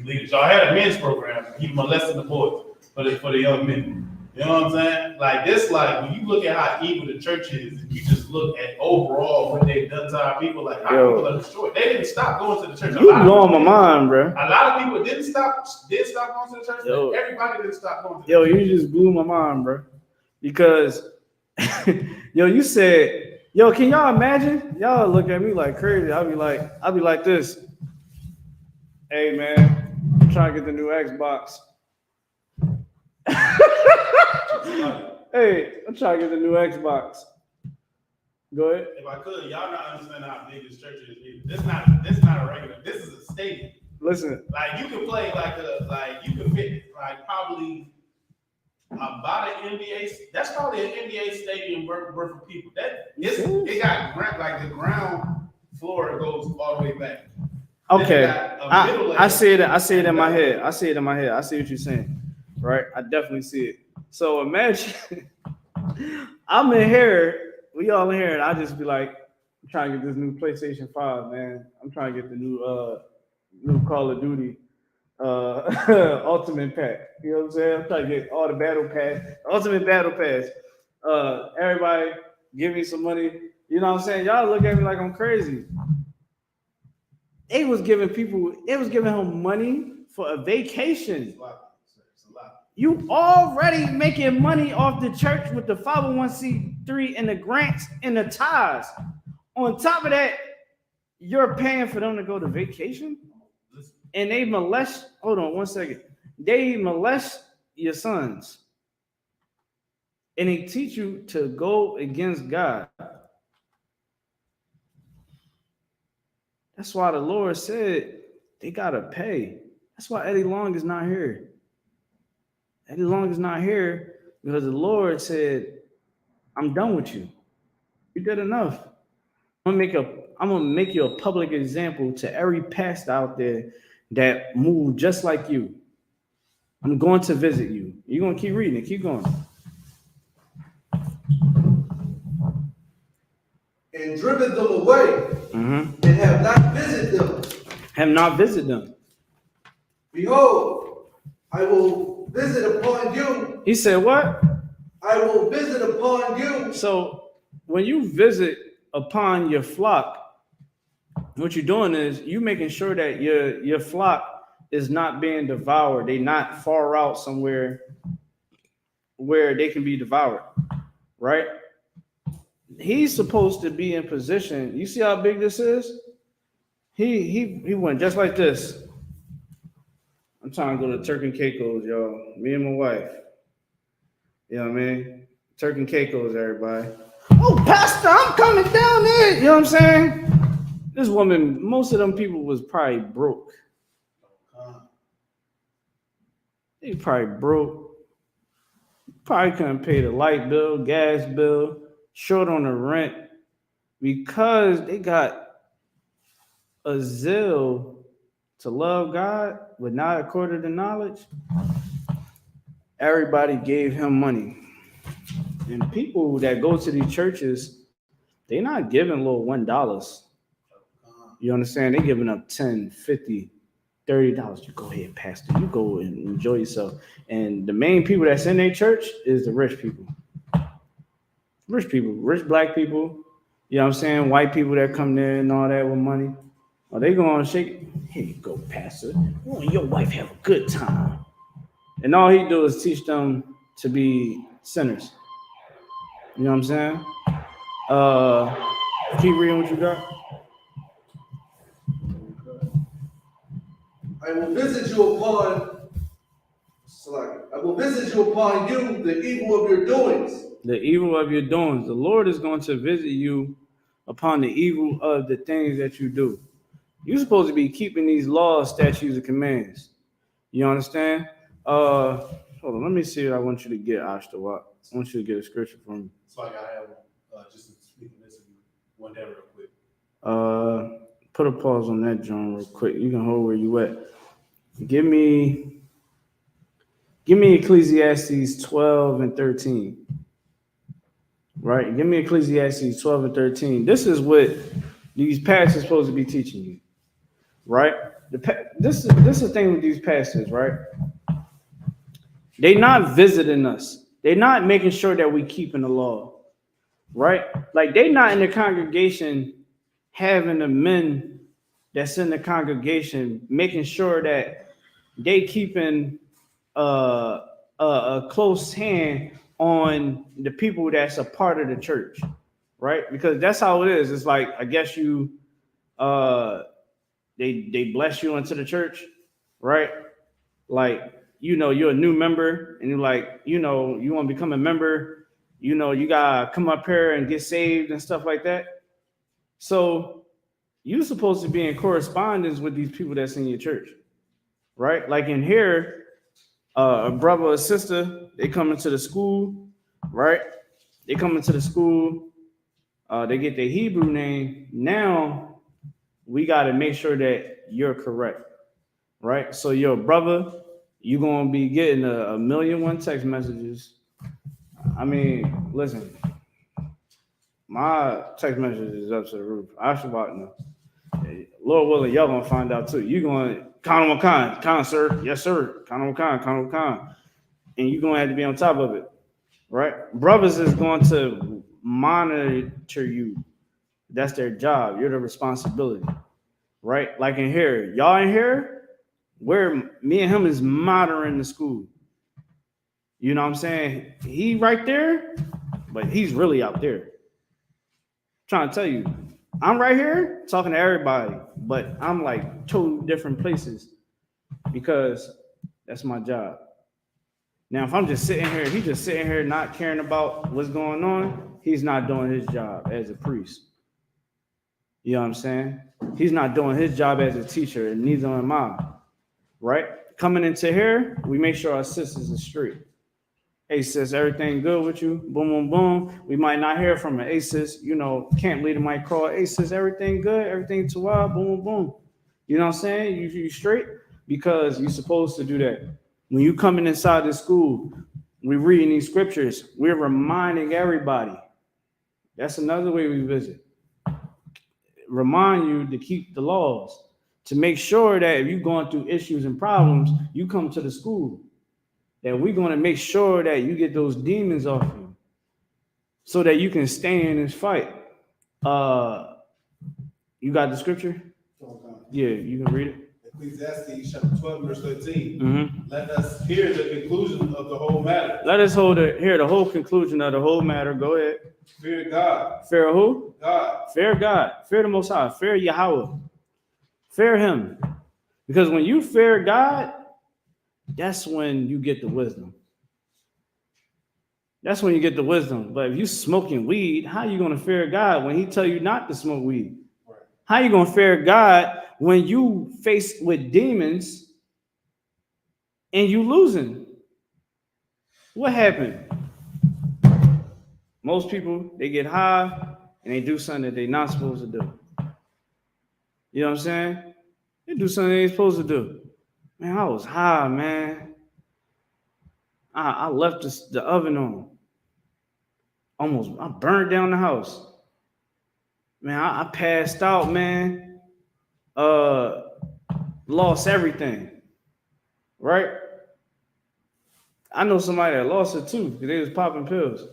leaders. Y'all had a men's program. He molesting the boys for the young men. You know what I'm saying? Like, this, like, when you look at how evil the church is, and you just look at overall what they've done to our people, like, how people are destroyed. They didn't stop going to the church. You blowing my mind, bro. A lot of people did stop going to the church, but everybody didn't stop going to the church. You just blew my mind, bro. Because, you said, can y'all imagine? Y'all look at me like crazy. I'll be like this. Hey, man, I'm trying to get the new Xbox. Hey, I'm trying to get the new Xbox. Go ahead. If I could, y'all not understand how big this church is. This not a regular. This is a stadium. Listen, like, you can play you can fit like probably about an NBA. That's probably an NBA stadium worth of people. It got like the ground floor goes all the way back. Okay, I see it. I see it in my head. I see what you're saying. Right, I definitely see it. So imagine I'm in here, we all in here, and I just be like, I'm trying to get this new PlayStation 5, man. I'm trying to get the new Call of Duty Ultimate Pack. You know what I'm saying? I'm trying to get all the battle pass, Ultimate Battle Pass. Everybody give me some money. You know what I'm saying? Y'all look at me like I'm crazy. It was giving him money for a vacation. You already making money off the church with the 501c3 and the grants and the tithes. On top of that, you're paying for them to go to vacation, and they molest. Hold on 1 second. They molest your sons, and they teach you to go against God. That's why the Lord said they gotta pay. That's why Eddie Long is not here. Eddie Long is not here because the Lord said, I'm done with you. You did enough. I'm gonna make you a public example to every pastor out there that moved just like you. I'm going to visit you. You're gonna keep reading it, keep going. And driven them away, and have not visited them. Have not visited them. Behold, I will visit upon you. He said, what? I will visit upon you. So when you visit upon your flock, what you're doing is you making sure that your flock is not being devoured. They not far out somewhere where they can be devoured, right? He's supposed to be in position. You see how big this is? He went just like this. I'm trying to go to Turk and Caicos, y'all. Me and my wife. You know what I mean? Turk and Caicos, everybody. Oh, Pastor, I'm coming down there. You know what I'm saying? This woman, most of them people was probably broke. They probably broke. Probably couldn't pay the light bill, gas bill, short on the rent, because they got a zeal to love God, but not according to knowledge. Everybody gave him money. And people that go to these churches, they're not giving little $1. You understand? They're giving up $10, $50, $30. You go ahead, Pastor. You go and enjoy yourself. And the main people that's in their church is the rich people. Rich people, rich black people. You know what I'm saying? White people that come there and all that with money. Are they going to shake? Here you go, Pastor. You and your wife have a good time. And all he do is teach them to be sinners. You know what I'm saying? Keep reading what you got. I will visit you upon you the evil of your doings. The evil of your doings. The Lord is going to visit you upon the evil of the things that you do. You're supposed to be keeping these laws, statutes, and commands. You understand? Hold on. Let me see what I want you to get, Ashtawat. I want you to get a scripture from me. So I gotta have just to speak this one day real quick. Put a pause on that, John, real quick. You can hold where you at. Give me Ecclesiastes 12 and 13. Right? Give me Ecclesiastes 12 and 13. This is what these pastors are supposed to be teaching you. Right? This is the thing with these pastors, right? They're not visiting us. They're not making sure that we keeping the law. Right? Like they're not in the congregation having the men that's in the congregation making sure that they keeping a close hand on the people that's a part of the church, right? Because that's how it is. It's like, I guess you they bless you into the church, right? Like, you know, you're a new member and you're like, you know, you want to become a member, you know, you gotta come up here and get saved and stuff like that. So you're supposed to be in correspondence with these people that's in your church, right? Like in here, a brother or sister, they come into the school, right? They come into the school, they get their Hebrew name. Now we got to make sure that you're correct, right? So your brother, you're going to be getting a 1,000,001 text messages. I mean, listen, my text message is up to the roof. I should about know. Lord willing, y'all gonna find out too. You going con, sir, yes sir, con, and you're gonna have to be on top of it, right? Brothers is going to monitor you. That's their job. You're the responsibility, right? Like in here, y'all in here, where me and him is monitoring the school. You know what I'm saying? He right there, but he's really out there. Trying to tell you, I'm right here talking to everybody, but I'm like 2 different places because that's my job. Now, if I'm just sitting here, he's just sitting here not caring about what's going on, he's not doing his job as a priest. You know what I'm saying? He's not doing his job as a teacher, and neither am I. Right? Coming into here, we make sure our sisters are straight. Hey, sis, everything good with you? Boom, boom, boom. We might not hear from her. Hey, sis, you know, camp leader might call. Hey, sis, everything good? Everything too wild? Boom, boom, boom. You know what I'm saying? You straight? Because you're supposed to do that. When you coming inside the school, we reading these scriptures. We're reminding everybody. That's another way we visit. Remind you to keep the laws. To make sure that if you're going through issues and problems, you come to the school. That we're going to make sure that you get those demons off you so that you can stay in this fight. You got the scripture? Yeah, you can read it. Ecclesiastes chapter 12, verse 13. Mm-hmm. Let us hear the conclusion of the whole matter. Let us hear the whole conclusion of the whole matter. Go ahead. Fear God. Fear who? God. Fear God. Fear the Most High. Fear Yahweh. Fear him. Because when you fear God, that's when you get the wisdom. That's when you get the wisdom. But if you smoking weed, how are you going to fear God when he tell you not to smoke weed? Right. How are you going to fear God when you faced with demons and you losing? What happened? Most people, they get high and they do something that they're not supposed to do. You know what I'm saying? They do something they ain't supposed to do. Man, I was high, man. I left the oven on. I burned down the house. Man, I passed out, man. Lost everything. Right? I know somebody that lost it too, because they was popping pills.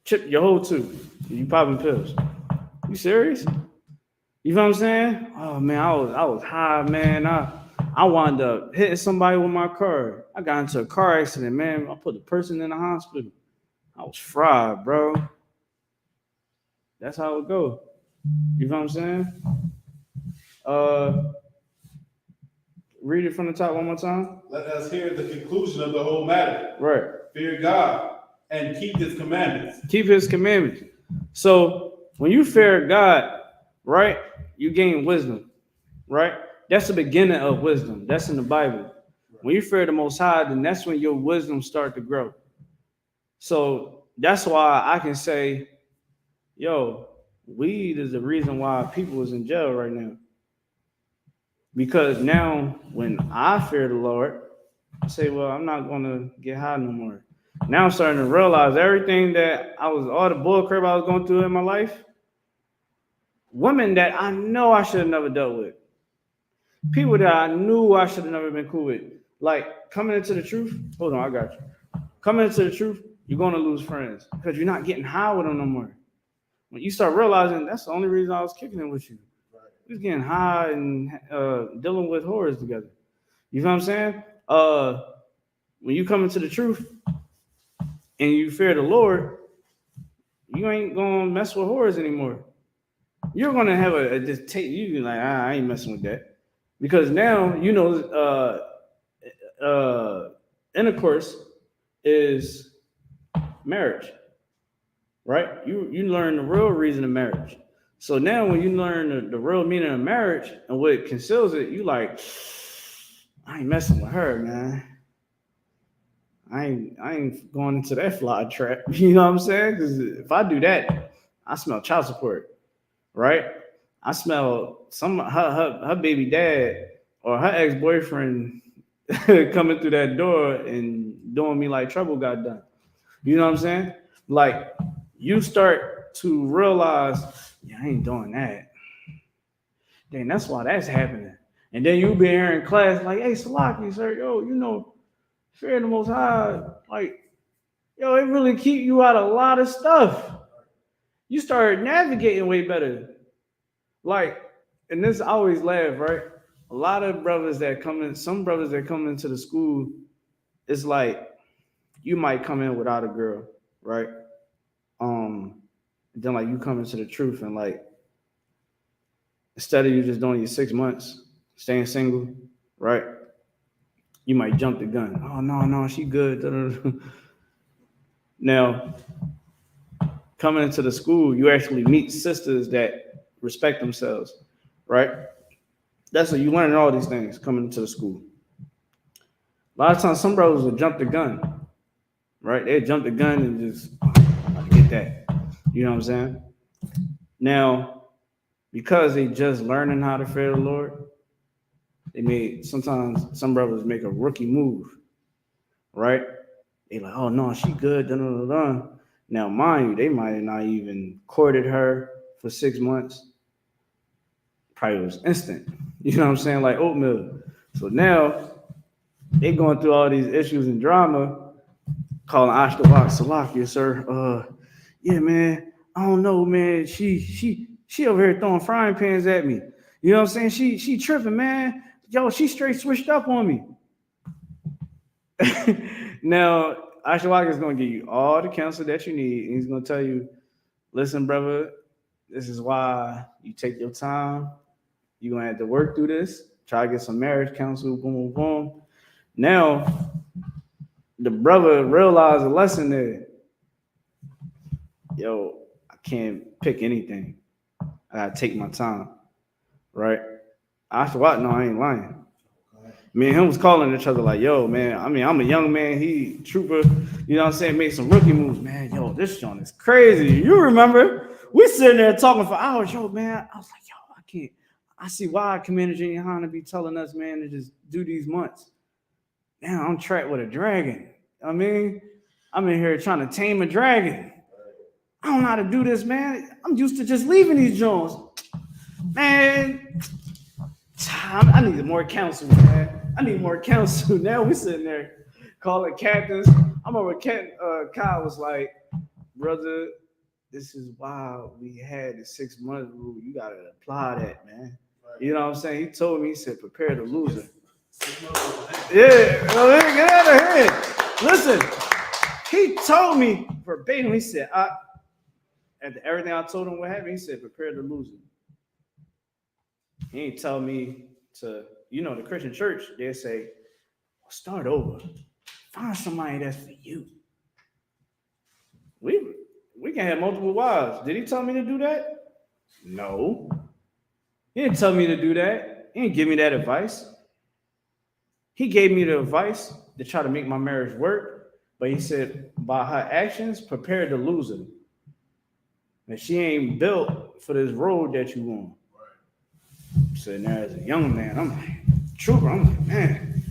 Chip your whole tooth. You popping pills. You serious? You know what I'm saying? Oh man, I was high, man. I wound up hitting somebody with my car. I got into a car accident, man. I put the person in the hospital. I was fried, bro. That's how it go. You know what I'm saying? Read it from the top one more time. Let us hear the conclusion of the whole matter. Right. Fear God and keep his commandments. Keep his commandments. So when you fear God, right, you gain wisdom, right? That's the beginning of wisdom. That's in the Bible. When you fear the Most High, then that's when your wisdom start to grow. So that's why I can say, yo, weed is the reason why people is in jail right now. Because now when I fear the Lord, I say, well, I'm not going to get high no more. Now I'm starting to realize everything that all the bull crap I was going through in my life, women that I know I should have never dealt with, people that I knew I should have never been cool with, like coming into the truth. Hold on, I got you. Coming into the truth, you're going to lose friends because you're not getting high with them no more. When you start realizing that's the only reason I was kicking it with you. We was getting high and dealing with horrors together. You know what I'm saying? When you come into the truth and you fear the Lord, you ain't gonna mess with horrors anymore. You're gonna have you be like, I ain't messing with that, because now you know intercourse is marriage, right? You learn the real reason of marriage. So now when you learn the real meaning of marriage and what conceals it, you like, I ain't messing with her, man. I ain't going into that fly trap. You know what I'm saying? Because if I do that, I smell child support, right? I smell her baby dad or her ex-boyfriend coming through that door and doing me like trouble got done. You know what I'm saying? Like, you start to realize, yeah, I ain't doing that. Then that's why that's happening. And then you be here in class like, hey, Salaki, sir, yo, you know, fear the Most High, like, yo, it really keep you out of a lot of stuff. You start navigating way better. Like, and this I always laugh, right? A lot of brothers that come in, some brothers that come into the school, it's like you might come in without a girl, right? Then like you come into the truth and like instead of you just doing your 6 months, staying single, right? You might jump the gun. Oh no, she good. Now, coming into the school, you actually meet sisters that respect themselves, right? That's what you learn all these things coming into the school. A lot of times, some brothers will jump the gun, right? They jump the gun and just get that. You know what I'm saying? Now, because they just learning how to fear the Lord, sometimes some brothers make a rookie move, right? They like, oh no, she good. Da, da, da, da. Now, mind you, they might have not even courted her for 6 months. Probably was instant. You know what I'm saying? Like oatmeal. So now they going through all these issues and drama, calling Isupk Salakia, sir. Yeah, man. I don't know, man. She over here throwing frying pans at me. You know what I'm saying? She tripping, man. Yo, she straight switched up on me. Now, Isupk is going to give you all the counsel that you need. And he's going to tell you, listen, brother, this is why you take your time. You're going to have to work through this. Try to get some marriage counsel, boom, boom, boom. Now, the brother realized a lesson there. Yo, I can't pick anything. I got to take my time, right? Isupk, no, I ain't lying. Me and him was calling each other like, yo, man, I mean, I'm a young man. He trooper, you know what I'm saying? Made some rookie moves, man. Yo, this joint is crazy. You remember? We sitting there talking for hours. Yo, man, I was like, yo, I can't. I see why Commander GEN.YAHANNA be telling us, man, to just do these months. Now I'm trapped with a dragon. I mean, I'm in here trying to tame a dragon. I don't know how to do this, man. I'm used to just leaving these joints. Man, I need more counsel, man. I need more counsel. Now we sitting there calling captains. I'm over Captain Kyle was like, brother, this is why we had the 6 month rule. You gotta apply that, man. Right. You know what I'm saying? He told me, he said, prepare the loser. Yeah, well, get out of here. Listen, he told me verbatim, he said, after everything I told him what happened, he said, prepare the loser. He ain't tell me to, you know, the Christian church, they say, start over. Find somebody that's for you. We can have multiple wives. Did he tell me to do that? No. He didn't tell me to do that. He didn't give me that advice. He gave me the advice to try to make my marriage work, but he said, by her actions, prepare the loser. And she ain't built for this road that you on. Sitting there as a young man, I'm like, trooper, I'm like, man.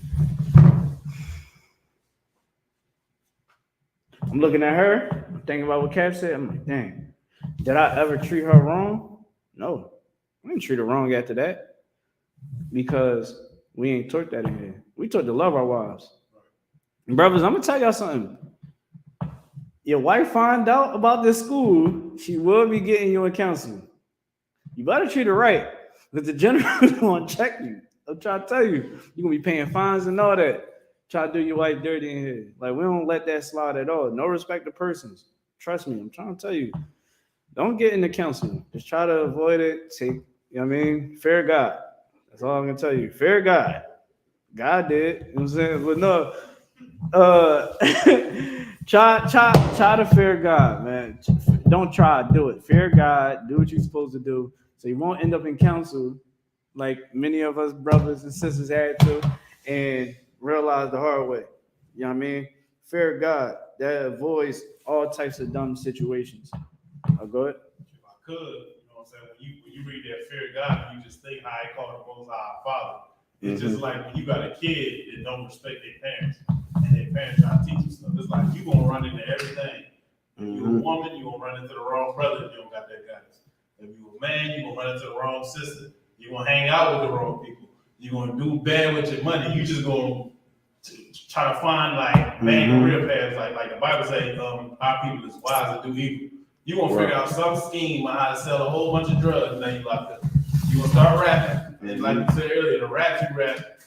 I'm looking at her, I'm thinking about what Cap said. I'm like, dang, did I ever treat her wrong? No, I didn't treat her wrong after that because we ain't taught that in here. We taught to love our wives. And brothers, I'm gonna tell y'all something. Your wife find out about this school, she will be getting you in counseling. You better treat her right. Because the general is going to check you. I'm trying to tell you. You're going to be paying fines and all that. Try to do your wife dirty in here. Like, we don't let that slide at all. No respect to persons. Trust me. I'm trying to tell you. Don't get into counseling. Just try to avoid it. Take, you know what I mean? Fear God. That's all I'm going to tell you. Fear God. God did. You know what I'm saying? But no. Try to fear God, man. Don't try to do it. Fear God. Do what you're supposed to do. So you won't end up in counsel like many of us brothers and sisters had to and realize the hard way. You know what I mean? Fear God. That avoids all types of dumb situations. I'll go ahead. If I could, you know what I'm saying? When you read that fear God, you just think how he called the Most High our Father. It's just like when you got a kid that don't respect their parents and their parents try to teach you stuff. It's like you gonna run into everything. If you're a woman, you gonna run into the wrong brother if you don't got that guidance. If you're a man, you're gonna run into the wrong sister. You're gonna hang out with the wrong people. You're gonna do bad with your money. You just gonna try to find like bad career paths. Like the Bible says, our people is wise to do evil. You're gonna figure out some scheme on how to sell a whole bunch of drugs and then you locked up. You're gonna start rapping. And like you said earlier, the rap you rap,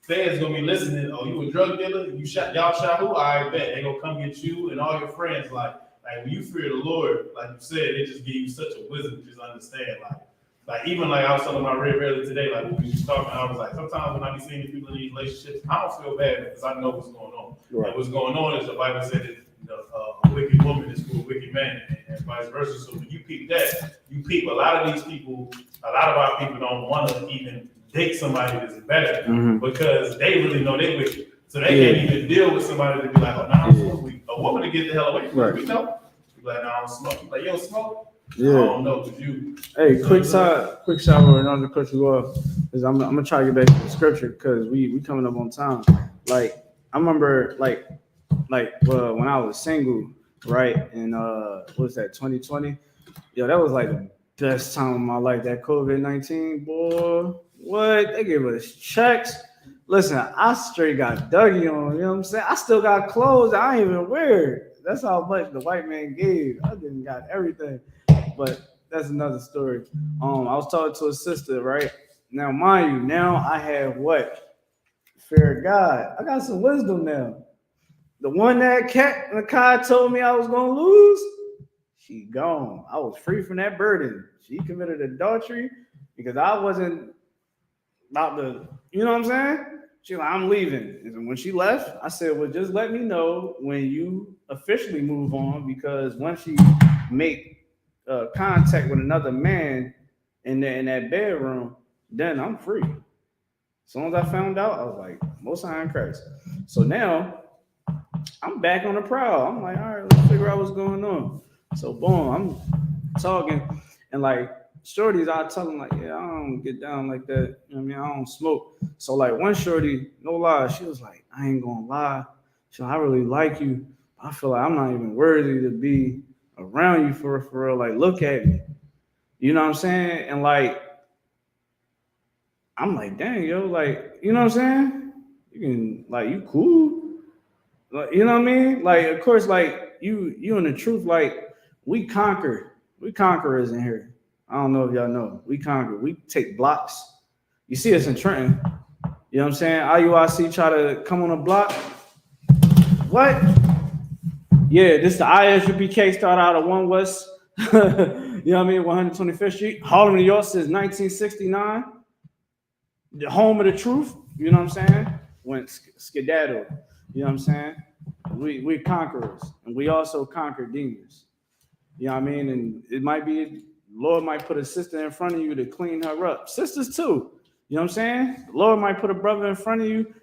fans gonna be listening. Oh, you a drug dealer? Y'all shot who? I bet they gonna come get you and all your friends. Like when you fear the Lord, like you said, it just gives you such a wisdom to just understand. Like even like I was telling my rib earlier today, like when we was talking, I was like, sometimes when I be seeing people in these relationships, I don't feel bad because I know what's going on. Right. And what's going on is the Bible said that wicked woman is for a wicked man, and vice versa. So when you peep that, you peep a lot of these people, a lot of our people don't want to even date somebody that's better because they really know they wicked. So they can't even deal with somebody to be like, oh, nah, I'm smoke. A woman to get the hell away from us, we know. Be like, nah, I don't smoke. Like, yo, smoke? Yeah. I don't know, cause you. Hey, quick shot where another cut you off is I'm gonna try to get back to the scripture because we coming up on time. Like I remember like when I was single, right? And what was that, 2020? Yo, that was like the best time of my life. That COVID-19, boy, what? They gave us checks. Listen, I straight got Dougie on, you know what I'm saying? I still got clothes I ain't even wear. That's how much the white man gave. I didn't got everything. But that's another story. I was talking to a sister, right? Now, mind you, now I have what? Fear of God. I got some wisdom now. The one that Nakai told me I was gonna lose, she gone. I was free from that burden. She committed adultery because I wasn't about to, you know what I'm saying? She's like, I'm leaving. And when she left, I said, well, just let me know when you officially move on, because once you make contact with another man in that bedroom, then I'm free. As soon as I found out, I was like, most high in Christ. So now I'm back on the prowl. I'm like, all right, let's figure out what's going on. So boom, I'm talking, and like shorties, I tell them like, yeah, I don't get down like that. You know what I mean? I don't smoke. So like one shorty, no lie, she was like, I ain't gonna lie. She like, I really like you. I feel like I'm not even worthy to be around you for real. Like, look at me. You know what I'm saying? And like, I'm like, dang, yo, like, you know what I'm saying? You can, like, you cool. Like, you know what I mean? Like, of course, like, you and the truth, like, we conquer. We conquerors in here. I don't know if y'all know. We conquer. We take blocks. You see us in Trenton. You know what I'm saying? IUIC try to come on a block. What? Yeah, this the I.S.U.P.K. started out of 1 West, you know what I mean, 125th Street, Harlem, New York since 1969. The home of the truth, you know what I'm saying? Went skedaddle, you know what I'm saying? We conquerors, and we also conquer demons. You know what I mean? And it might be, Lord might put a sister in front of you to clean her up. Sisters too, you know what I'm saying? The Lord might put a brother in front of you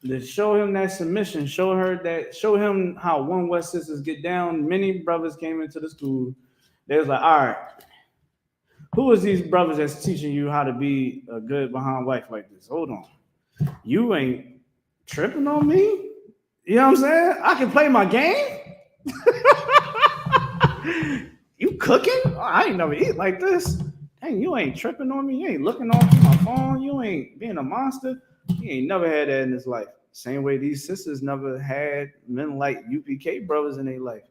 to show him that submission, show him how 1 West sisters get down. Many brothers came into the school. They was like, all right, who is these brothers that's teaching you how to be a good behind wife like this? Hold on. You ain't tripping on me? You know what I'm saying? I can play my game. You cooking? Oh, I ain't never eat like this. Dang, you ain't tripping on me. You ain't looking off my phone. You ain't being a monster. You ain't never had that in his life. Same way these sisters never had men like UPK brothers in their life.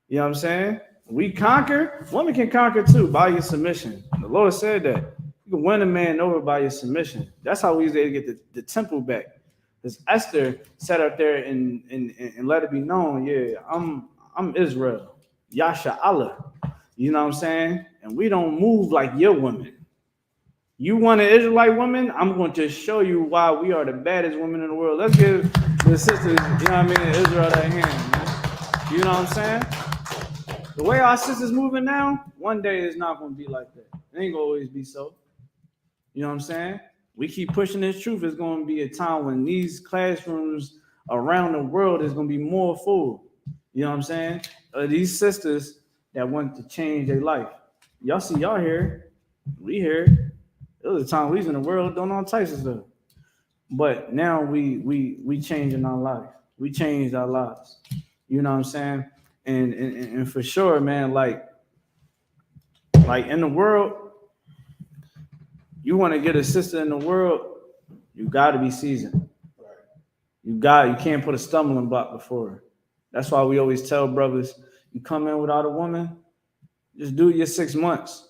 You know what I'm saying? We conquer. Women can conquer too by your submission. The Lord said that. You can win a man over by your submission. That's how we was able to get the temple back. Because Esther sat up there and let it be known, yeah, I'm Israel. Yasha Allah. You know what I'm saying? And we don't move like your women. You want an Israelite woman? I'm going to show you why we are the baddest women in the world. Let's give the sisters, you know what I mean, in Israel that hand, man. You know what I'm saying? The way our sisters moving now, one day it's not going to be like that. It ain't going to always be so. You know what I'm saying? We keep pushing this truth. It's going to be a time when these classrooms around the world is going to be more full. You know what I'm saying? These sisters that want to change their life. Y'all see y'all here. We here. It was a time we was in the world doing all types of stuff. But now we changing our life. We changed our lives. You know what I'm saying? And for sure, man, like in the world, you want to get a sister in the world, you got to be seasoned. You can't put a stumbling block before her. That's why we always tell brothers, you come in without a woman, just do your 6 months.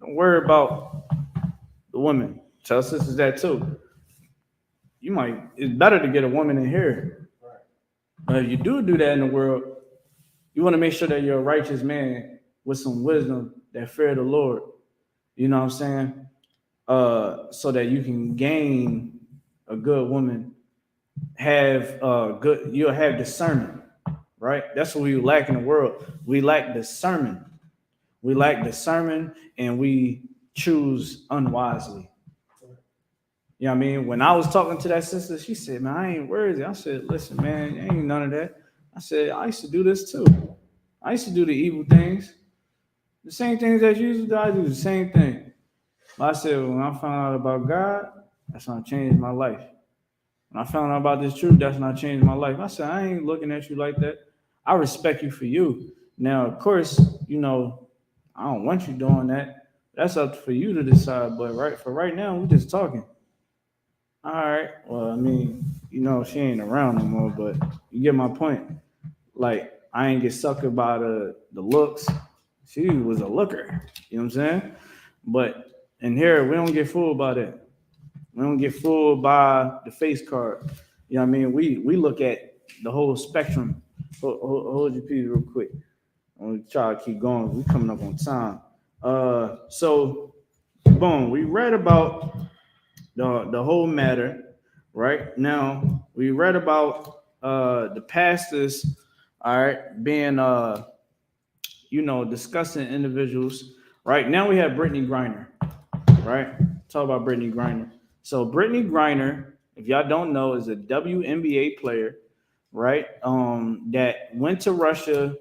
Don't worry about the woman. Tell sisters that too. It's better to get a woman in here. But if you do that in the world, you want to make sure that you're a righteous man with some wisdom that fear the Lord. You know what I'm saying? So that you can gain a good woman, you'll have discernment, right? That's what we lack in the world. We lack discernment. We lack discernment, and we choose unwisely. You know what I mean? When I was talking to that sister, she said, man, I ain't worthy. I said, listen, man, ain't none of that. I said, I used to do this too. I used to do the evil things. The same things that you used to do, I do the same thing. But I said, when I found out about God, that's when I changed my life. When I found out about this truth, that's when I changed my life. I said, I ain't looking at you like that. I respect you for you. Now, of course, you know, I don't want you doing that. That's up for you to decide. But right now, we're just talking. All right. Well, I mean, you know, she ain't around no more, but you get my point. Like, I ain't get suckered by the looks. She was a looker. You know what I'm saying? But in here, we don't get fooled by that. We don't get fooled by the face card. You know what I mean? We look at the whole spectrum. Hold your peace real quick. I'm gonna try to keep going. We coming up on time. So boom, we read about the whole matter, right? Now we read about the pastors, all right, being discussing individuals. Right now we have Brittany Griner, right? Talk about Brittany Griner. So Brittany Griner, if y'all don't know, is a WNBA player, right? That went to Russia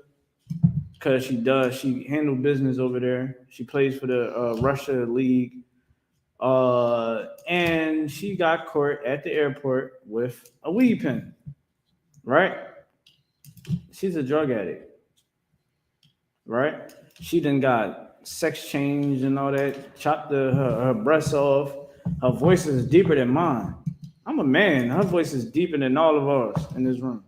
because she handled business over there. She plays for the Russia League. And she got caught at the airport with a weed pen, right? She's a drug addict, right? She done got sex change and all that, chopped her breasts off. Her voice is deeper than mine. I'm a man. Her voice is deeper than all of ours in this room.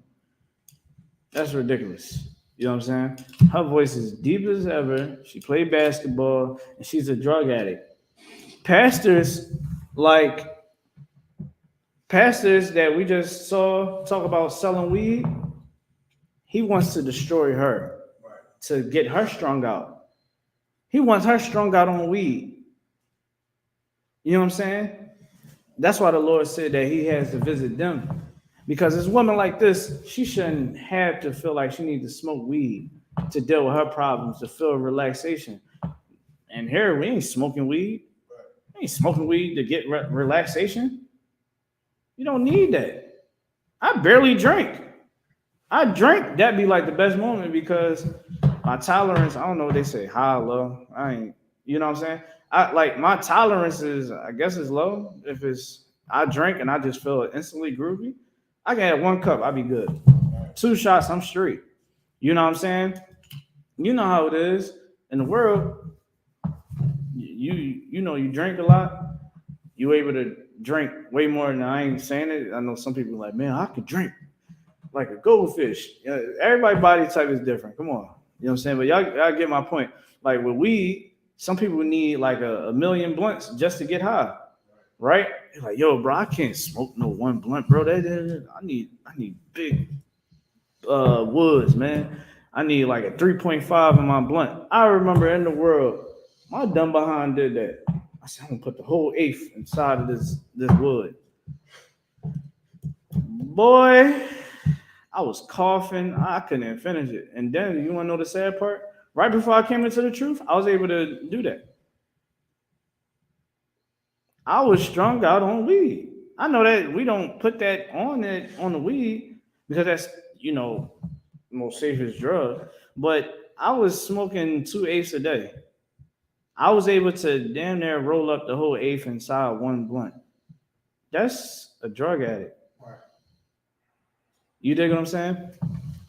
That's ridiculous. You know what I'm saying? Her voice is deep as ever. She played basketball, and she's a drug addict. Pastors that we just saw talk about selling weed, he wants to destroy her, to get her strung out. He wants her strung out on weed. You know what I'm saying? That's why the Lord said that he has to visit them. Because this woman like this, she shouldn't have to feel like she needs to smoke weed to deal with her problems, to feel relaxation. And here, we ain't smoking weed. We ain't smoking weed to get relaxation. You don't need that. I barely drink. I drink, that'd be like the best moment because my tolerance, I don't know what they say, high or low. I ain't, you know what I'm saying? My tolerance is, I guess it's low. If I drink and I just feel instantly groovy, I can have 1 cup, I'll be good. 2 shots, I'm straight. You know what I'm saying? You know how it is in the world. You drink a lot. You able to drink way more than I ain't saying it. I know some people are like, man, I could drink like a goldfish. Everybody's body type is different. Come on. You know what I'm saying? But y'all get my point. Like with weed, some people need like a million blunts just to get high. Right? They're like, yo, bro, I can't smoke no 1 blunt, bro. I need big woods, man. I need like a 3.5 in my blunt. I remember in the world, my dumb behind did that. I said, I'm gonna put the whole 1/8 inside of this wood. Boy, I was coughing. I couldn't even finish it. And then you want to know the sad part? Right before I came into the truth, I was able to do that. I was strung out on weed. I know that we don't put that on the weed because that's, the most safest drug. But I was smoking 2 eighths a day. I was able to damn near roll up the whole 1/8 inside 1 blunt. That's a drug addict. Right. You dig what I'm saying?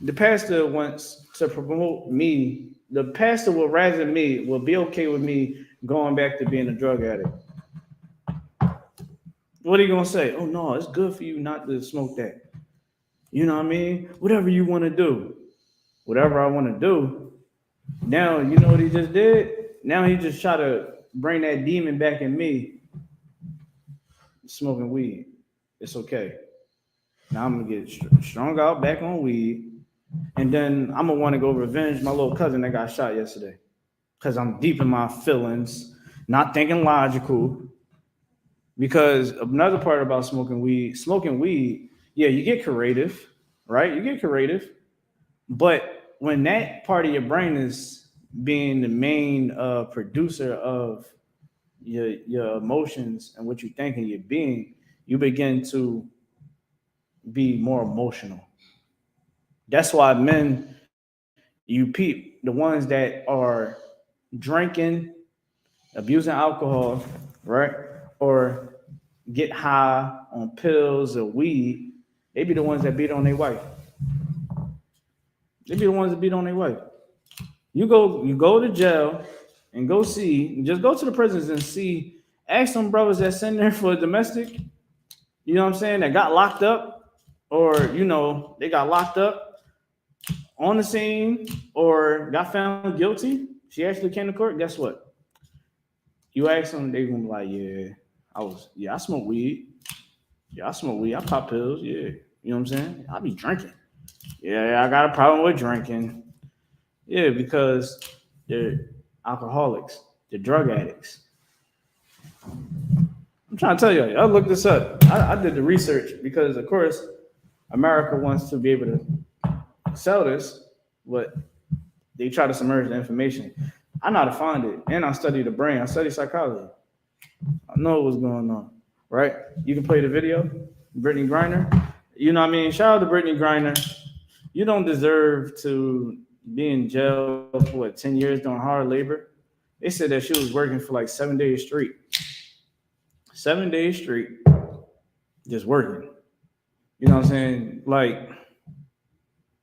The pastor wants to promote me. The pastor will rather me, will be okay with me going back to being a drug addict. What are you going to say? Oh, no, it's good for you not to smoke that. You know what I mean? Whatever you want to do. Whatever I want to do. Now, you know what he just did? Now he just try to bring that demon back in me. Smoking weed. It's okay. Now I'm going to get strung out back on weed. And then I'm going to want to go revenge my little cousin that got shot yesterday. Because I'm deep in my feelings, not thinking logical. Because another part about smoking weed, yeah, you get creative, right? You get creative. But when that part of your brain is being the main producer of your emotions and what you think and your being, you begin to be more emotional. That's why men, you peep the ones that are drinking, abusing alcohol, right? Or get high on pills or weed, they be the ones that beat on their wife. They be the ones that beat on their wife. You go to jail and go see, just go to the prisons and see, ask some brothers that's in there for domestic, you know what I'm saying, that got locked up, or they got locked up on the scene or got found guilty. She actually came to court. Guess what? You ask them, they gonna be like, I smoke weed. Yeah, I smoke weed. I pop pills. Yeah, you know what I'm saying? I be drinking. Yeah, I got a problem with drinking. Yeah, because they're alcoholics. They're drug addicts. I'm trying to tell you, I looked this up. I did the research because, of course, America wants to be able to sell this, but they try to submerge the information. I know how to find it, and I study the brain. I study psychology. I know what's going on, right? You can play the video, Brittany Griner. You know what I mean? Shout out to Brittany Griner. You don't deserve to be in jail for 10 years doing hard labor. They said that she was working for like 7 days straight. 7 days straight, just working. You know what I'm saying? Like,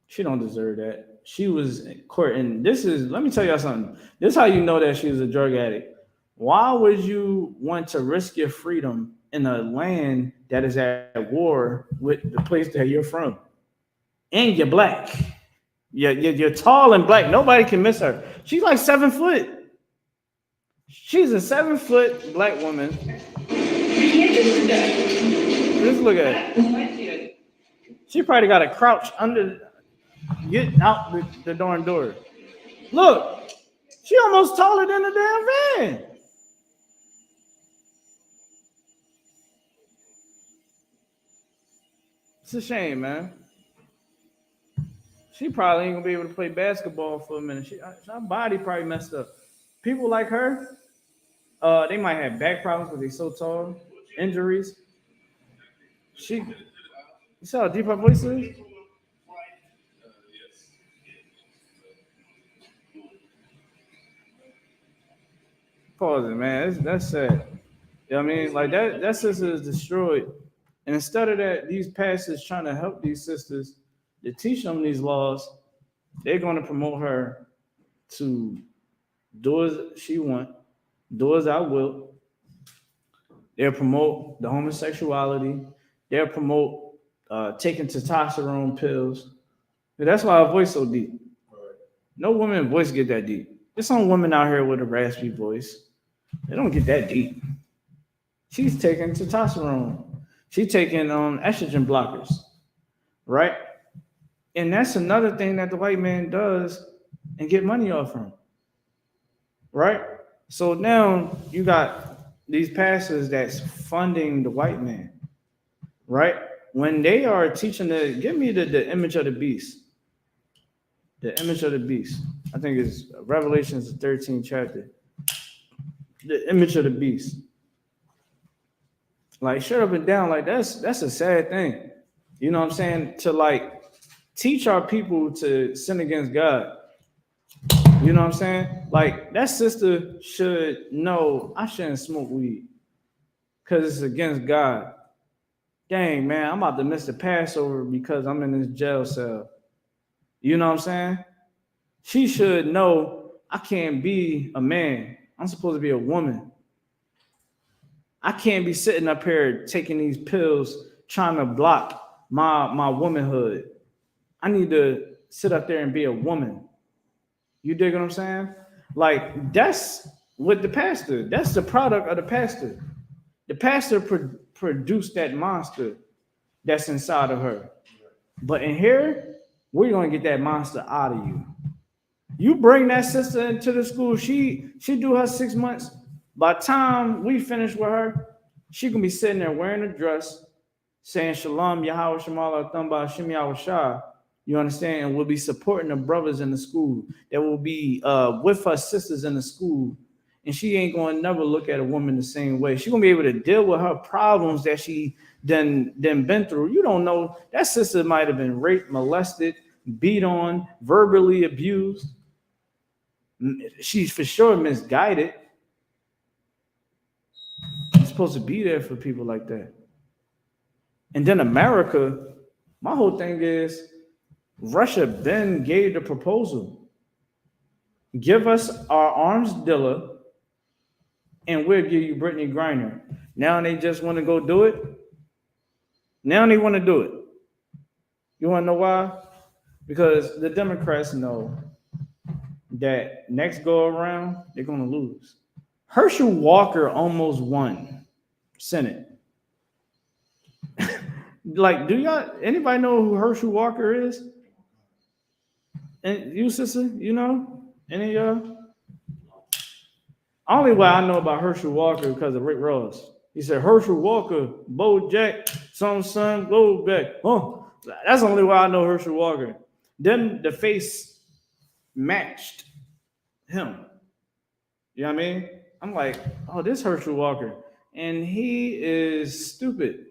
she don't deserve that. She was in court, and let me tell y'all something. This is how you know that she was a drug addict. Why would you want to risk your freedom in a land that is at war with the place that you're from? And you're black. You're tall and black. Nobody can miss her. She's like 7 foot. She's a 7 foot black woman. Just look at it. She probably got to crouch under, get out the darn door. Look, she almost taller than the damn van. It's a shame, man. She probably ain't gonna be able to play basketball for a minute. Her body probably messed up. People like her, they might have back problems because they're so tall, injuries. You saw how deep her voice is? Pause it, man. That's sad. You know what I mean? Like that sister is destroyed. And instead of that, these pastors trying to help these sisters to teach them these laws, they're going to promote her to do as she wants, do as I will. They'll promote the homosexuality. They'll promote taking testosterone pills. And that's why her voice so deep. No woman voice get that deep. There's some women out here with a raspy voice. They don't get that deep. She's taking testosterone. She's taking estrogen blockers, right? And that's another thing that the white man does and get money off from, right? So now you got these pastors that's funding the white man, right? When they are teaching give me the image of the beast. The image of the beast. I think it's Revelations, the 13th chapter. The image of the beast. Like, shut up and down. Like, that's a sad thing. You know what I'm saying? To like teach our people to sin against God. You know what I'm saying? Like, that sister should know I shouldn't smoke weed because it's against God. Dang, man, I'm about to miss the Passover because I'm in this jail cell. You know what I'm saying? She should know I can't be a man. I'm supposed to be a woman. I can't be sitting up here taking these pills trying to block my womanhood. I need to sit up there and be a woman. You dig what I'm saying? Like, that's what the pastor, that's the product of the pastor. The pastor produced that monster that's inside of her. But in here, we're going to get that monster out of you. You bring that sister into the school, she do her 6 months. By the time we finish with her, she gonna be sitting there wearing a dress, saying Shalom, Yahweh Shemal Thamba Shem Yahweh Shah. You You understand? And we'll be supporting the brothers in the school. That will be with her sisters in the school. And she ain't going to never look at a woman the same way. She's going to be able to deal with her problems that she done been through. You don't know. That sister might have been raped, molested, beat on, verbally abused. She's for sure misguided. You're supposed to be there for people like that. And then America, my whole thing is, Russia then gave the proposal. Give us our arms dealer, and we'll give you Brittany Griner. Now they just want to go do it. Now they want to do it. You want to know why? Because the Democrats know that next go around, they're going to lose. Herschel Walker almost won Senate. Like, do y'all, anybody know who Herschel Walker is? And you, sister, you know? Any of y'all? Only way I know about Herschel Walker because of Rick Ross. He said, Herschel Walker, Bojack, son, go back. Oh, that's the only way I know Herschel Walker. Then the face matched him. You know what I mean? I'm like, oh, this Herschel Walker. And he is stupid.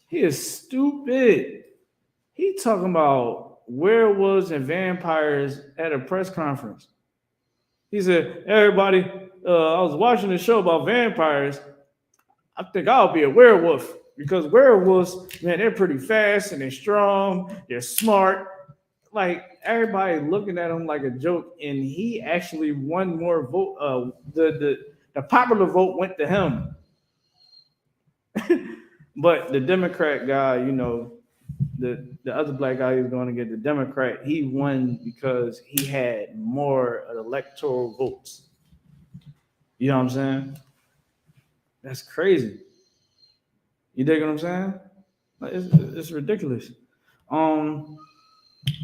He is stupid. He talking about werewolves and vampires at a press conference. He said, everybody, I was watching a show about vampires. I think I'll be a werewolf because werewolves, man, they're pretty fast and they're strong. They're smart. Like, everybody looking at him like a joke, and he actually won more vote. The popular vote went to him. But the Democrat guy, you know, the other black guy who's going to get the Democrat, he won because he had more electoral votes. You know what I'm saying? That's crazy. You dig what I'm saying? It's ridiculous.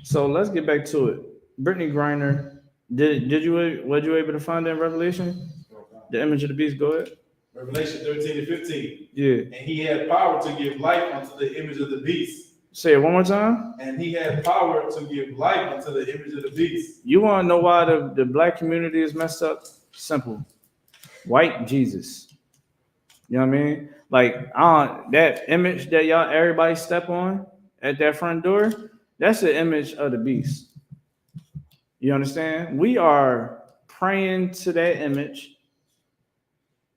So let's get back to it. Brittany Griner, were you able to find that in Revelation? The image of the beast, go ahead. Revelation 13 and 15. Yeah. And he had power to give life unto the image of the beast. Say it one more time. And he had power to give life unto the image of the beast. You want to know why the black community is messed up? Simple. White Jesus. You know what I mean? Like, that image that everybody step on at that front door, that's the image of the beast. You understand? We are praying to that image.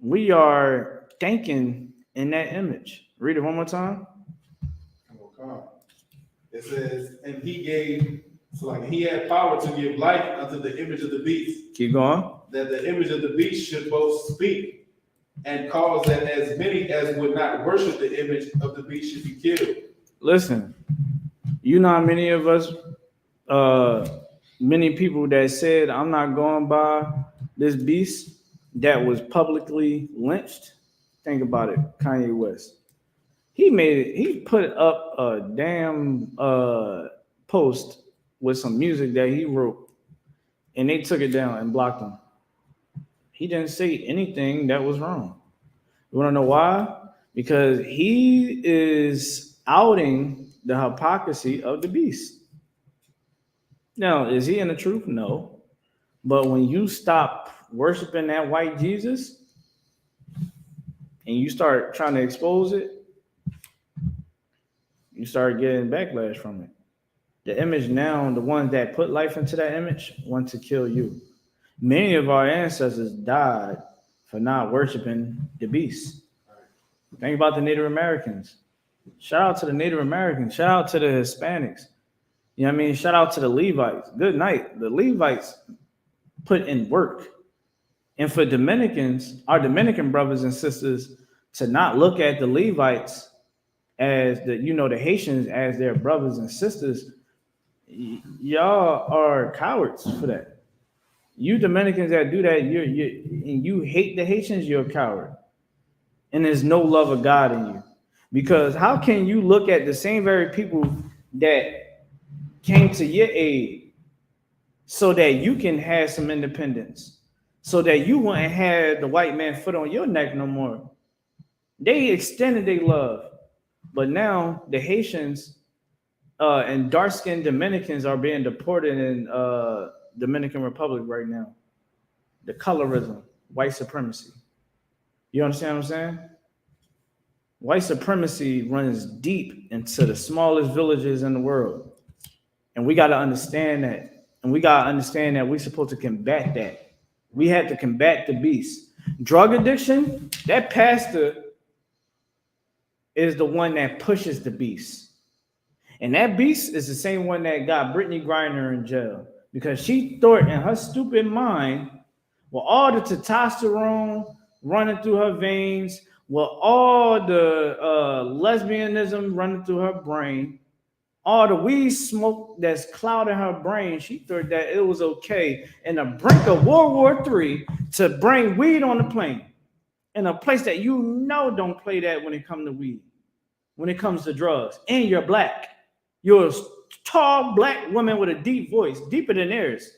We are thinking in that image. Read it one more time. It says, and he had power to give life unto the image of the beast. Keep going. That the image of the beast should both speak and cause that as many as would not worship the image of the beast should be killed. Listen, you know how many of us, many people that said, I'm not going by this beast that was publicly lynched? Think about it, Kanye West. He put up a damn post with some music that he wrote, and they took it down and blocked him. He didn't say anything that was wrong. You want to know why? Because he is outing the hypocrisy of the beast. Now, is he in the truth? No. But when you stop worshiping that white Jesus and you start trying to expose it, you start getting backlash from it. The image now, the ones that put life into that image want to kill you. Many of our ancestors died for not worshiping the beast. Think about the Native Americans. Shout out to the Native Americans. Shout out to the Hispanics. You know what I mean? Shout out to the Levites. Good night. The Levites put in work. And for Dominicans, our Dominican brothers and sisters, to not look at the Levites as the Haitians as their brothers and sisters, y'all are cowards for that. You Dominicans that do that, you hate the Haitians, you're a coward. And there's no love of God in you. Because how can you look at the same very people that came to your aid so that you can have some independence, so that you wouldn't have the white man foot on your neck no more? They extended their love. But now the Haitians And dark-skinned Dominicans are being deported in Dominican Republic right now. The colorism, white supremacy. You understand what I'm saying? White supremacy runs deep into the smallest villages in the world. And we got to understand that. And we got to understand that we're supposed to combat that. We had to combat the beast. Drug addiction, that pastor is the one that pushes the beast. And that beast is the same one that got Brittany Griner in jail. Because she thought in her stupid mind, with all the testosterone running through her veins, with all the lesbianism running through her brain, all the weed smoke that's clouding her brain, she thought that it was okay in the brink of World War III to bring weed on the plane in a place that you know don't play that when it comes to weed, when it comes to drugs, and you're black. You're a tall black woman with a deep voice, deeper than theirs.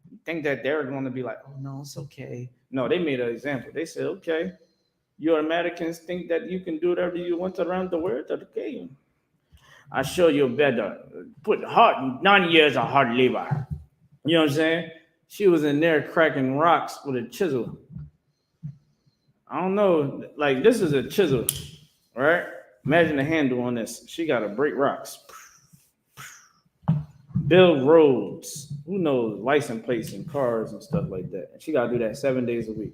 You think that they're going to be like, oh, no, it's okay. No, they made an example. They said, okay, you Americans think that you can do whatever you want around the world? Okay. I show you better. Put 90 years of hard labor. You know what I'm saying? She was in there cracking rocks with a chisel. I don't know. Like, this is a chisel, right? Imagine the handle on this. She got to break rocks. Build roads. Who knows? License plates and cars and stuff like that. And she got to do that 7 days a week.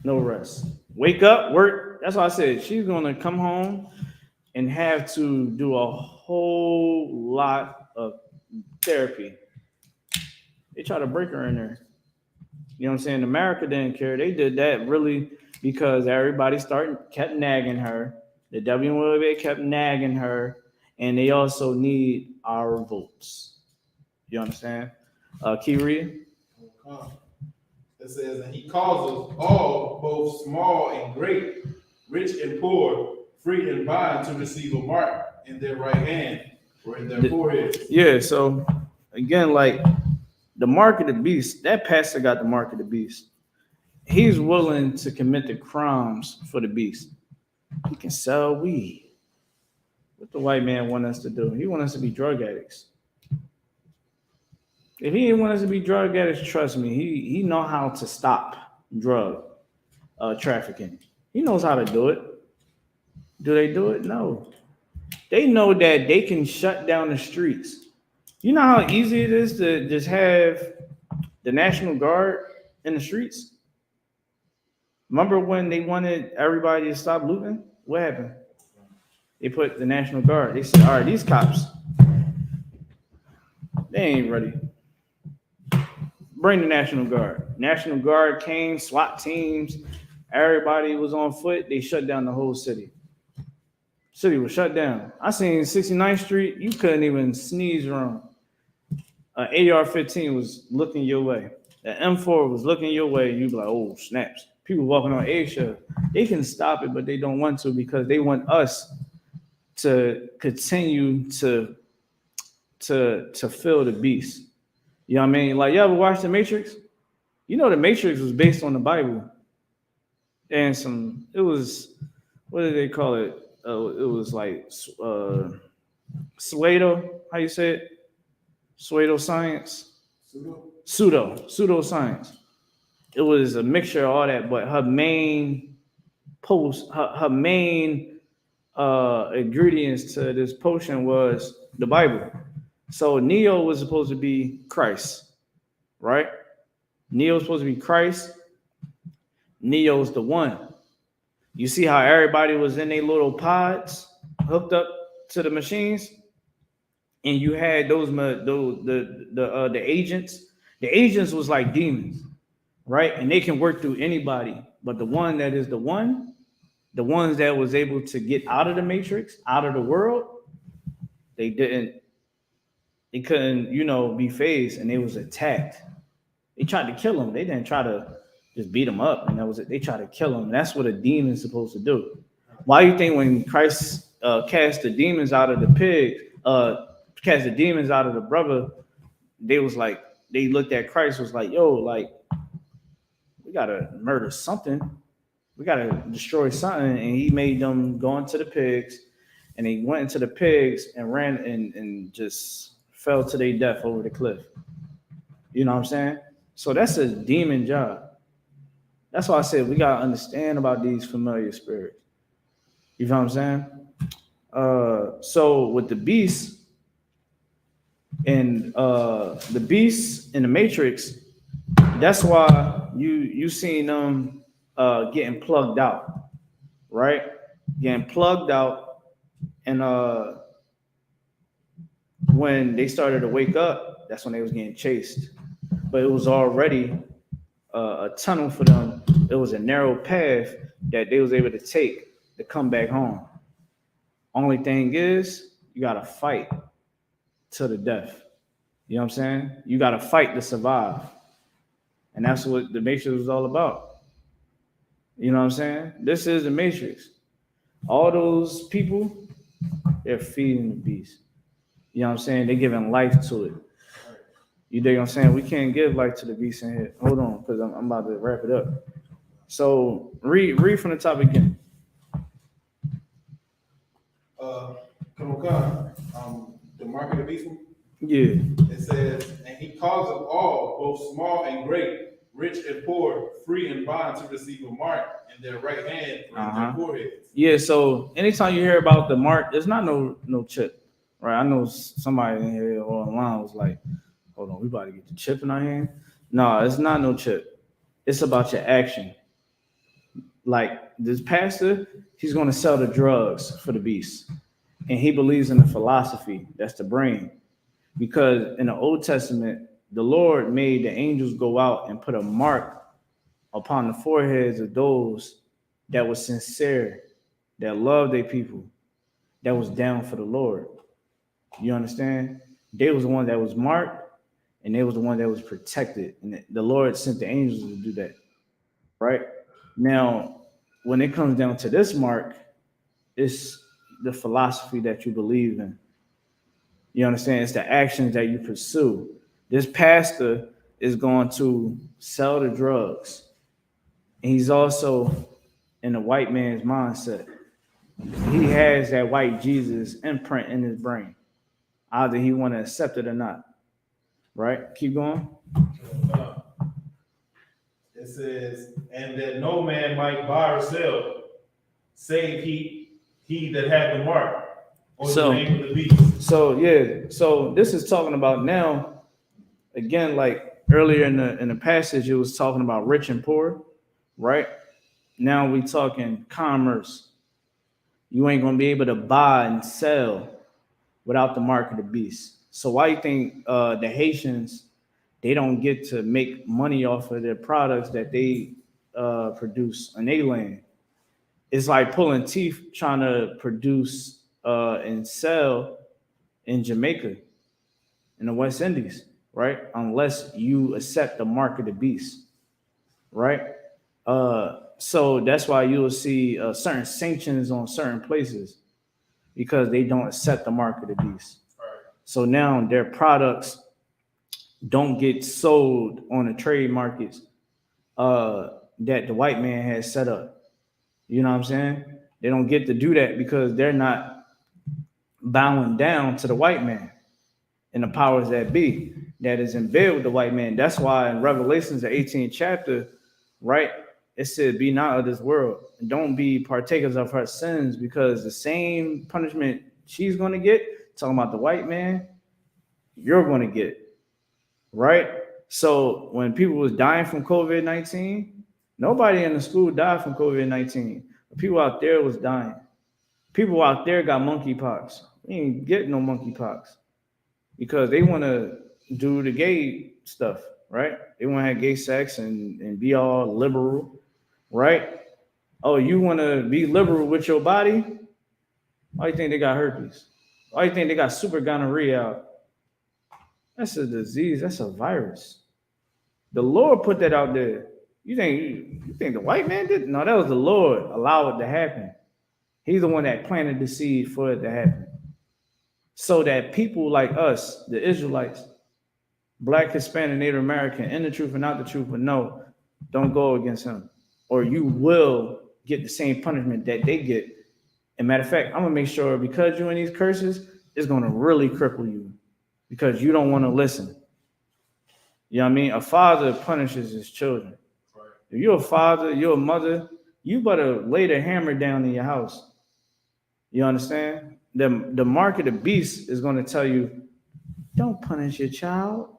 No rest. Wake up, work. That's why I said she's going to come home and have to do a whole lot of therapy. They try to break her in there. You know what I'm saying? America didn't care. They did that really because everybody kept nagging her. The WNBA kept nagging her, and they also need our votes. You understand? Kyrie? It says, and he calls us all, both small and great, rich and poor, free and bond, to receive a mark in their right hand or in their forehead. Yeah, so again, like the mark of the beast, that pastor got the mark of the beast. He's willing to commit the crimes for the beast. He can sell weed. What the white man want us to do? He want us to be drug addicts. If he didn't want us to be drug addicts, trust me, he know how to stop drug trafficking. He knows how to do it. Do they do it? No. They know that they can shut down the streets. You know how easy it is to just have the National Guard in the streets? Remember when they wanted everybody to stop looting? What happened? They put the National Guard. They said, all right, these cops, they ain't ready. Bring the National Guard. National Guard came, SWAT teams, everybody was on foot. They shut down the whole city. City was shut down. I seen 69th Street, you couldn't even sneeze wrong. AR-15 was looking your way. The M4 was looking your way. You'd be like, oh, snaps. People walking on eggshells. They can stop it, but they don't want to because they want us to continue to fill the beast. You know what I mean? Like, you ever watch The Matrix? You know, The Matrix was based on the Bible. And it was, what did they call it? It was like pseudo, how you say it? Pseudo science? Pseudo science. It was a mixture of all that, but her main ingredients to this potion was the Bible. So Neo was supposed to be Christ, right? Neo's supposed to be Christ. Neo's the one. You see how everybody was in their little pods hooked up to the machines, and you had the agents. The agents was like demons, right? And they can work through anybody, but the one that is the ones that was able to get out of the matrix, out of the world, they couldn't, be phased, and they was attacked. They tried to kill them. They didn't try to just beat them up, and that was it. They tried to kill them. That's what a demon is supposed to do. Why do you think when Christ cast the demons out of the pig, cast the demons out of the brother, they looked at Christ, was like, yo, like, we gotta murder something. We gotta destroy something. And he made them go into the pigs, and they went into the pigs and ran and just fell to their death over the cliff. You know what I'm saying? So that's a demon job. That's why I said we gotta understand about these familiar spirits. You know what I'm saying? So with the beast and the beast in the Matrix, that's why you seen them getting plugged out, right? Getting plugged out, and when they started to wake up, that's when they was getting chased. But it was already a tunnel for them. It was a narrow path that they was able to take to come back home. Only thing is, you gotta fight to the death. You know what I'm saying? You gotta fight to survive. And that's what the Matrix was all about. You know what I'm saying? This is the Matrix. All those people, they're feeding the beast. You know what I'm saying? They're giving life to it. You dig what I'm saying? We can't give life to the beast in here. Hold on, because I'm about to wrap it up. So read from the top again. The mark of the beast. Yeah. It says, and he calls them all, both small and great, rich and poor, free and bond, to receive a mark in their right hand or in their foreheads. Yeah, so anytime you hear about the mark, there's not no chip, right? I know somebody in here or online was like, hold on, we about to get the chip in our hand. No, it's not no chip. It's about your action. Like this pastor, he's going to sell the drugs for the beast. And he believes in the philosophy, that's the brain. Because in the Old Testament, the Lord made the angels go out and put a mark upon the foreheads of those that was sincere, that loved their people, that was down for the Lord. You understand? They was the one that was marked, and they was the one that was protected. And the Lord sent the angels to do that. Right? Now, when it comes down to this mark, it's the philosophy that you believe in. You understand? It's the actions that you pursue. This pastor is going to sell the drugs. And he's also in the white man's mindset. He has that white Jesus imprint in his brain. Either he want to accept it or not. Right? Keep going. It says, and that no man might buy or sell, save he that had the mark, or the name of the beast. So this is talking about now, again, like earlier in the passage, it was talking about rich and poor, right? Now we talking commerce. You ain't gonna be able to buy and sell without the mark of the beast. So why you think the Haitians, they don't get to make money off of their products that they produce on their land? It's like pulling teeth trying to produce and sell in Jamaica, in the West Indies, right? Unless you accept the mark of the beast, right? So that's why you will see certain sanctions on certain places because they don't accept the mark of the beast. So now their products don't get sold on the trade markets that the white man has set up. You know what I'm saying? They don't get to do that because they're not bowing down to the white man and the powers that be that is in bed with the white man. That's why in Revelations, the 18th chapter, right, it said, be not of this world and don't be partakers of her sins, because the same punishment she's going to get, talking about the white man, you're going to get, right? So when people was dying from COVID-19, nobody in the school died from COVID-19. People out there was dying. People out there got monkeypox. We ain't getting no monkeypox because they want to do the gay stuff, right? They want to have gay sex and be all liberal, right? Oh, you want to be liberal with your body? Why do you think they got herpes? Why do you think they got super gonorrhea? That's a disease. That's a virus. The Lord put that out there. You think the white man did? No, that was the Lord. Allow it to happen. He's the one that planted the seed for it to happen. So that people like us, the Israelites, Black, Hispanic, Native American, in the truth and not the truth, but no, don't go against him. Or you will get the same punishment that they get And matter of fact, I'm gonna make sure because you're in these curses, it's gonna really cripple you because you don't want to listen. You know what I mean? A father punishes his children. If you're a father, you're a mother, you better lay the hammer down in your house. You understand? The mark of the beast is gonna tell you, don't punish your child.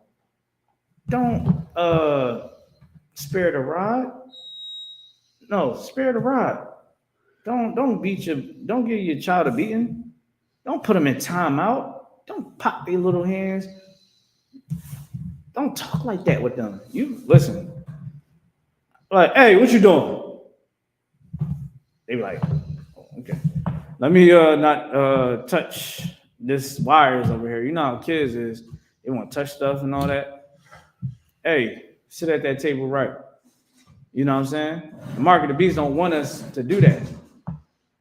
Don't spare the rod. No, spare the rod. Don't give your child a beating. Don't put them in timeout. Don't pop their little hands. Don't talk like that with them. You listen. Like, hey, what you doing? They be like, oh, okay. Let me not touch this wires over here. You know how kids is. They want to touch stuff and all that. Hey, sit at that table right. You know what I'm saying? The mark of the beast don't want us to do that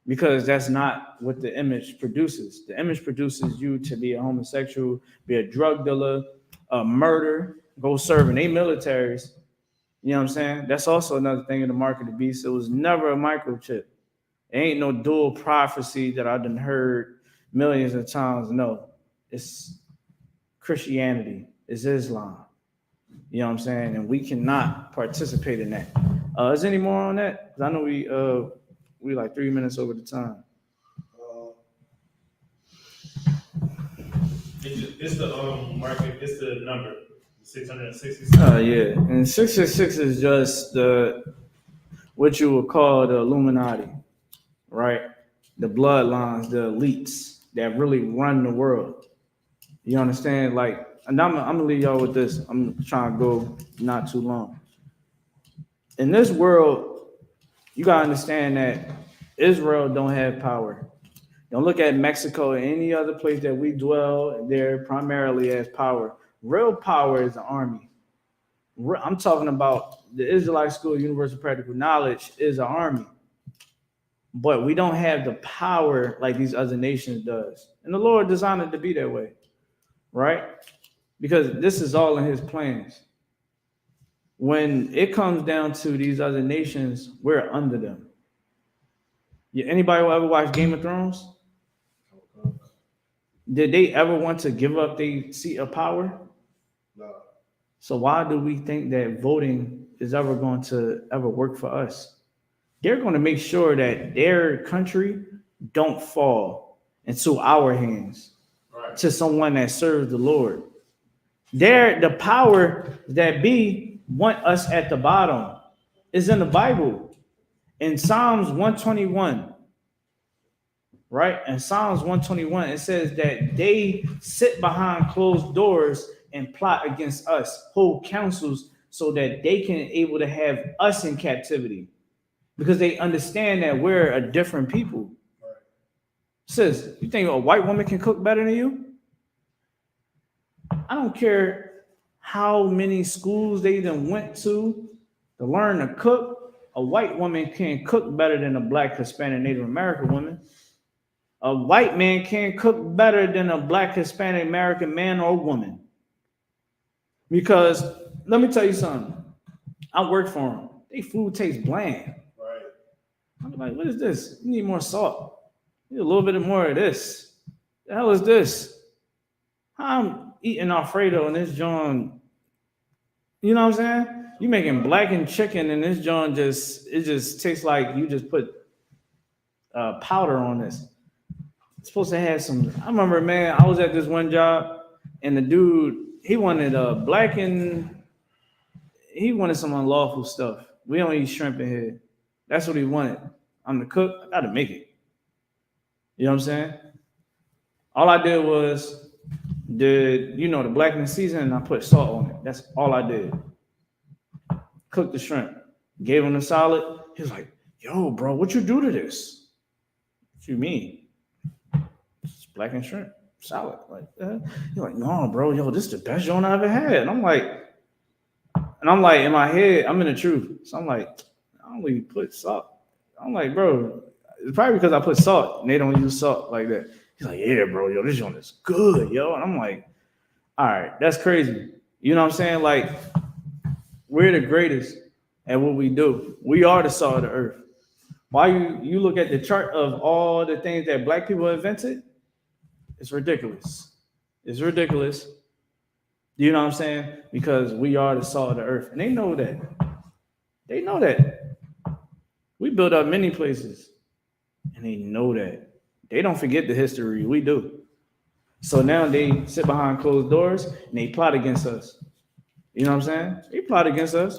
because that's not what the image produces. The image produces you to be a homosexual, be a drug dealer, a murder, go serve in their militaries. You know what I'm saying? That's also another thing in the mark of the beast. It was never a microchip. It ain't no dual prophecy that I done heard millions of times. No, it's Christianity. It's Islam. You know what I'm saying? And we cannot participate in that. Is there any more on that? Because I know we like 3 minutes over the time. It's the market. It's the number 666. Yeah, and 666 is just what you would call the Illuminati, right? The bloodlines, the elites that really run the world. You understand? Like, and I'm gonna leave y'all with this. I'm trying to go not too long. In this world, you gotta understand that Israel don't have power. Don't look at Mexico or any other place that we dwell there primarily as power. Real power is the army. I'm talking about the Israelite School of Universal Practical Knowledge is an army. But we don't have the power like these other nations does. And the Lord designed it to be that way, right? Because this is all in his plans. When it comes down to these other nations, we're under them. Anybody who ever watched Game of Thrones? Did they ever want to give up their seat of power? No. So why do we think that voting is ever going to ever work for us? They're going to make sure that their country don't fall into our hands, right, to someone that serves the Lord. The power that be want us at the bottom is in the Bible. In Psalms 121, right? In Psalms 121, it says that they sit behind closed doors and plot against us, hold councils so that they can able to have us in captivity because they understand that we're a different people. Right. Sis, you think a white woman can cook better than you? I don't care how many schools they even went to learn to cook. A white woman can't cook better than a black, Hispanic, Native American woman. A white man can't cook better than a black, Hispanic, American man or woman. Because let me tell you something. I work for them. Their food tastes bland. Right. I'm like, what is this? You need more salt. You need a little bit more of this. The hell is this? I'm eating Alfredo and this John. You know what I'm saying? You making blackened chicken and this John just tastes like you just put powder on this. It's supposed to have some. I remember, man, I was at this one job and the dude, he wanted he wanted some unlawful stuff. We don't eat shrimp in here. That's what he wanted. I'm the cook. I got to make it. You know what I'm saying? All I did was the blackened season and I put salt on it. That's all I did. Cooked the shrimp. Gave him the salad. He was like, yo, bro, what you do to this? What you mean? It's blackened shrimp salad. Like, he's like, no, bro, yo, this is the best joint I ever had. And I'm like, in my head, I'm in the truth. So I'm like, I don't even put salt. I'm like, bro, it's probably because I put salt and they don't use salt like that. He's like, yeah, bro, yo, this joint is good, yo. And I'm like, all right, that's crazy. You know what I'm saying? Like, we're the greatest at what we do. We are the salt of the earth. Why you look at the chart of all the things that black people invented? It's ridiculous. It's ridiculous. You know what I'm saying? Because we are the salt of the earth. And they know that. They know that. We built up many places. And they know that. They don't forget the history. We do. So now they sit behind closed doors and they plot against us. You know what I'm saying? They plot against us.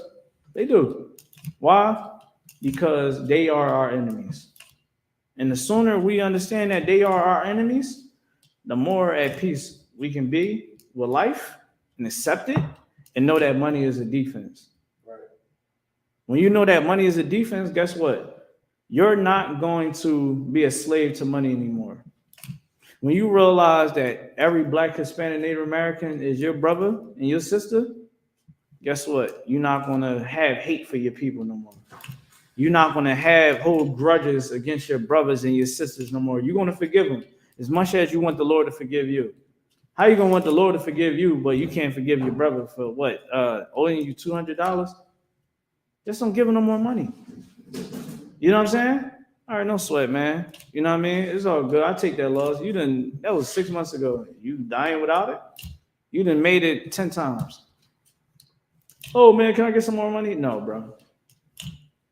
They do. Why? Because they are our enemies. And the sooner we understand that they are our enemies, the more at peace we can be with life and accept it and know that money is a defense. Right. When you know that money is a defense, guess what? You're not going to be a slave to money anymore. When you realize that every Black, Hispanic, Native American is your brother and your sister, guess what? You're not going to have hate for your people no more. You're not going to hold grudges against your brothers and your sisters no more. You're going to forgive them as much as you want the Lord to forgive you. How you going to want the Lord to forgive you, but you can't forgive your brother for what? Owing you $200? Just don't give him no more money. You know what I'm saying? All right, no sweat, man. You know what I mean? It's all good. I take that loss. That was 6 months ago. You dying without it? You done made it 10 times. Oh, man, can I get some more money? No, bro.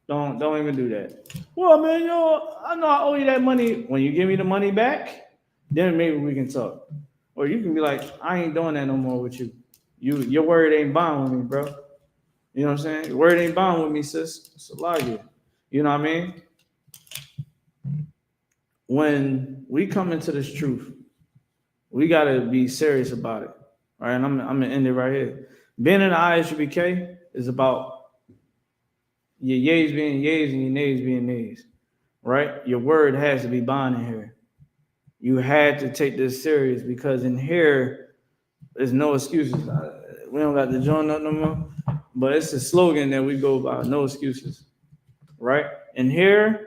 Don't even do that. Well, man, I know I owe you that money. When you give me the money back, then maybe we can talk. Or you can be like, I ain't doing that no more with you. Your word ain't bond with me, bro. You know what I'm saying? Your word ain't bond with me, sis. It's a lie here. You know what I mean? When we come into this truth, we got to be serious about it. All right, and I'm going to end it right here. Being in the I.S.U.P.K is about your yays being yays and your nays being nays, right? Your word has to be bond in here. You had to take this serious because in here, there's no excuses. We don't got to join up no more, but it's a slogan that we go by, no excuses, right? In here,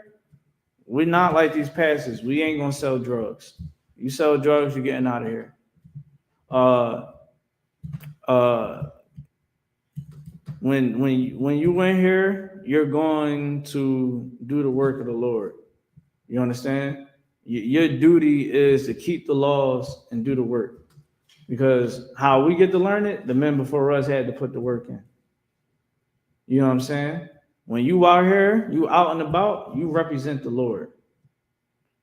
we're not like these pastors. We ain't going to sell drugs. You sell drugs, you're getting out of here. When you in here, you're going to do the work of the Lord. You understand? Your duty is to keep the laws and do the work. Because how we get to learn it, the men before us had to put the work in. You know what I'm saying? When you out here, you out and about, you represent the Lord.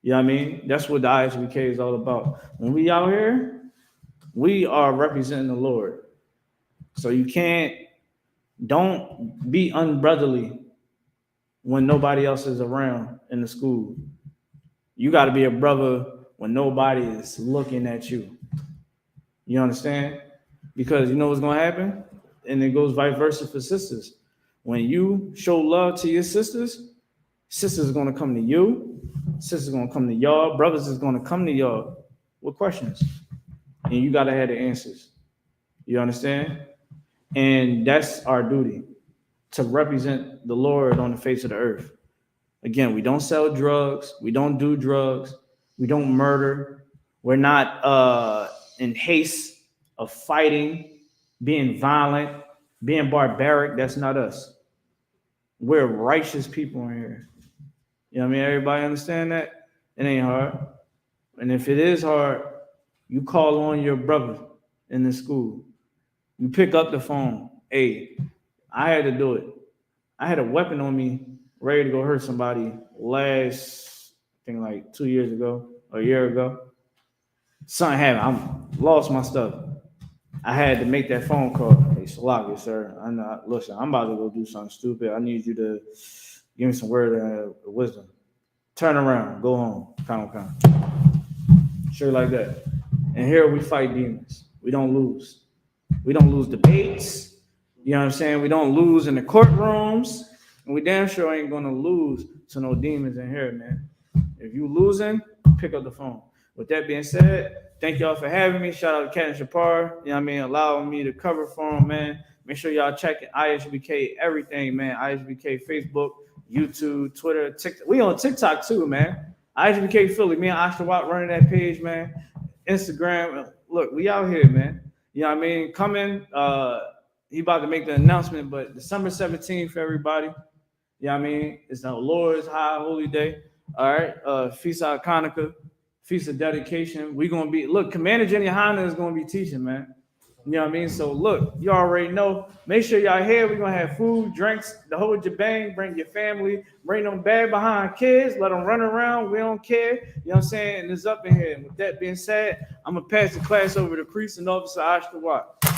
You know what I mean? That's what the I.S.U.K is all about. When we out here, we are representing the Lord. So don't be unbrotherly when nobody else is around in the school. You got to be a brother when nobody is looking at you. You understand? Because you know what's going to happen? And it goes vice versa for sisters. When you show love to your sisters are going to come to you. Sisters are going to come to y'all. Brothers is going to come to y'all with questions. And you got to have the answers. You understand? And that's our duty, to represent the Lord on the face of the earth. Again, we don't sell drugs. We don't do drugs. We don't murder. We're not in haste of fighting, being violent, being barbaric. That's not us. We're righteous people in here. You know what I mean? Everybody understand that? It ain't hard. And if it is hard, you call on your brother in the school. You pick up the phone. Hey, I had to do it. I had a weapon on me, ready to go hurt somebody last, I think like 2 years ago, or a year ago. Something happened. I lost my stuff. I had to make that phone call. Hey, Salaki, sir. Listen, I'm about to go do something stupid. I need you to give me some word of wisdom. Turn around. Go home. Come. Sure like that. And here we fight demons. We don't lose. We don't lose debates. You know what I'm saying? We don't lose in the courtrooms. And we damn sure ain't going to lose to no demons in here, man. If you losing, pick up the phone. With that being said, thank y'all for having me. Shout out to Captain Shapar. You know what I mean? Allowing me to cover for him, man. Make sure y'all check it. I.S.U.P.K, everything, man. I.S.U.P.K, Facebook, YouTube, Twitter, TikTok. We on TikTok too, man. I.S.U.P.K Philly. Me and Ashtawat running that page, man. Instagram. Look, we out here, man. You know what I mean? Coming. He about to make the announcement, but December 17th for everybody. You know what I mean? It's the Lord's high holy day. All right. Feast of Hanukkah, Feast of Dedication. We're gonna be Commander GEN.YAHANNA is gonna be teaching, man. You know what I mean? So look, you already know. Make sure y'all here. We're gonna have food, drinks, the whole shebang. Bring your family, bring them bag behind kids, let them run around. We don't care. You know what I'm saying? And it's up in here. And with that being said, I'm gonna pass the class over to Priest and Officer I.S.U.P.K.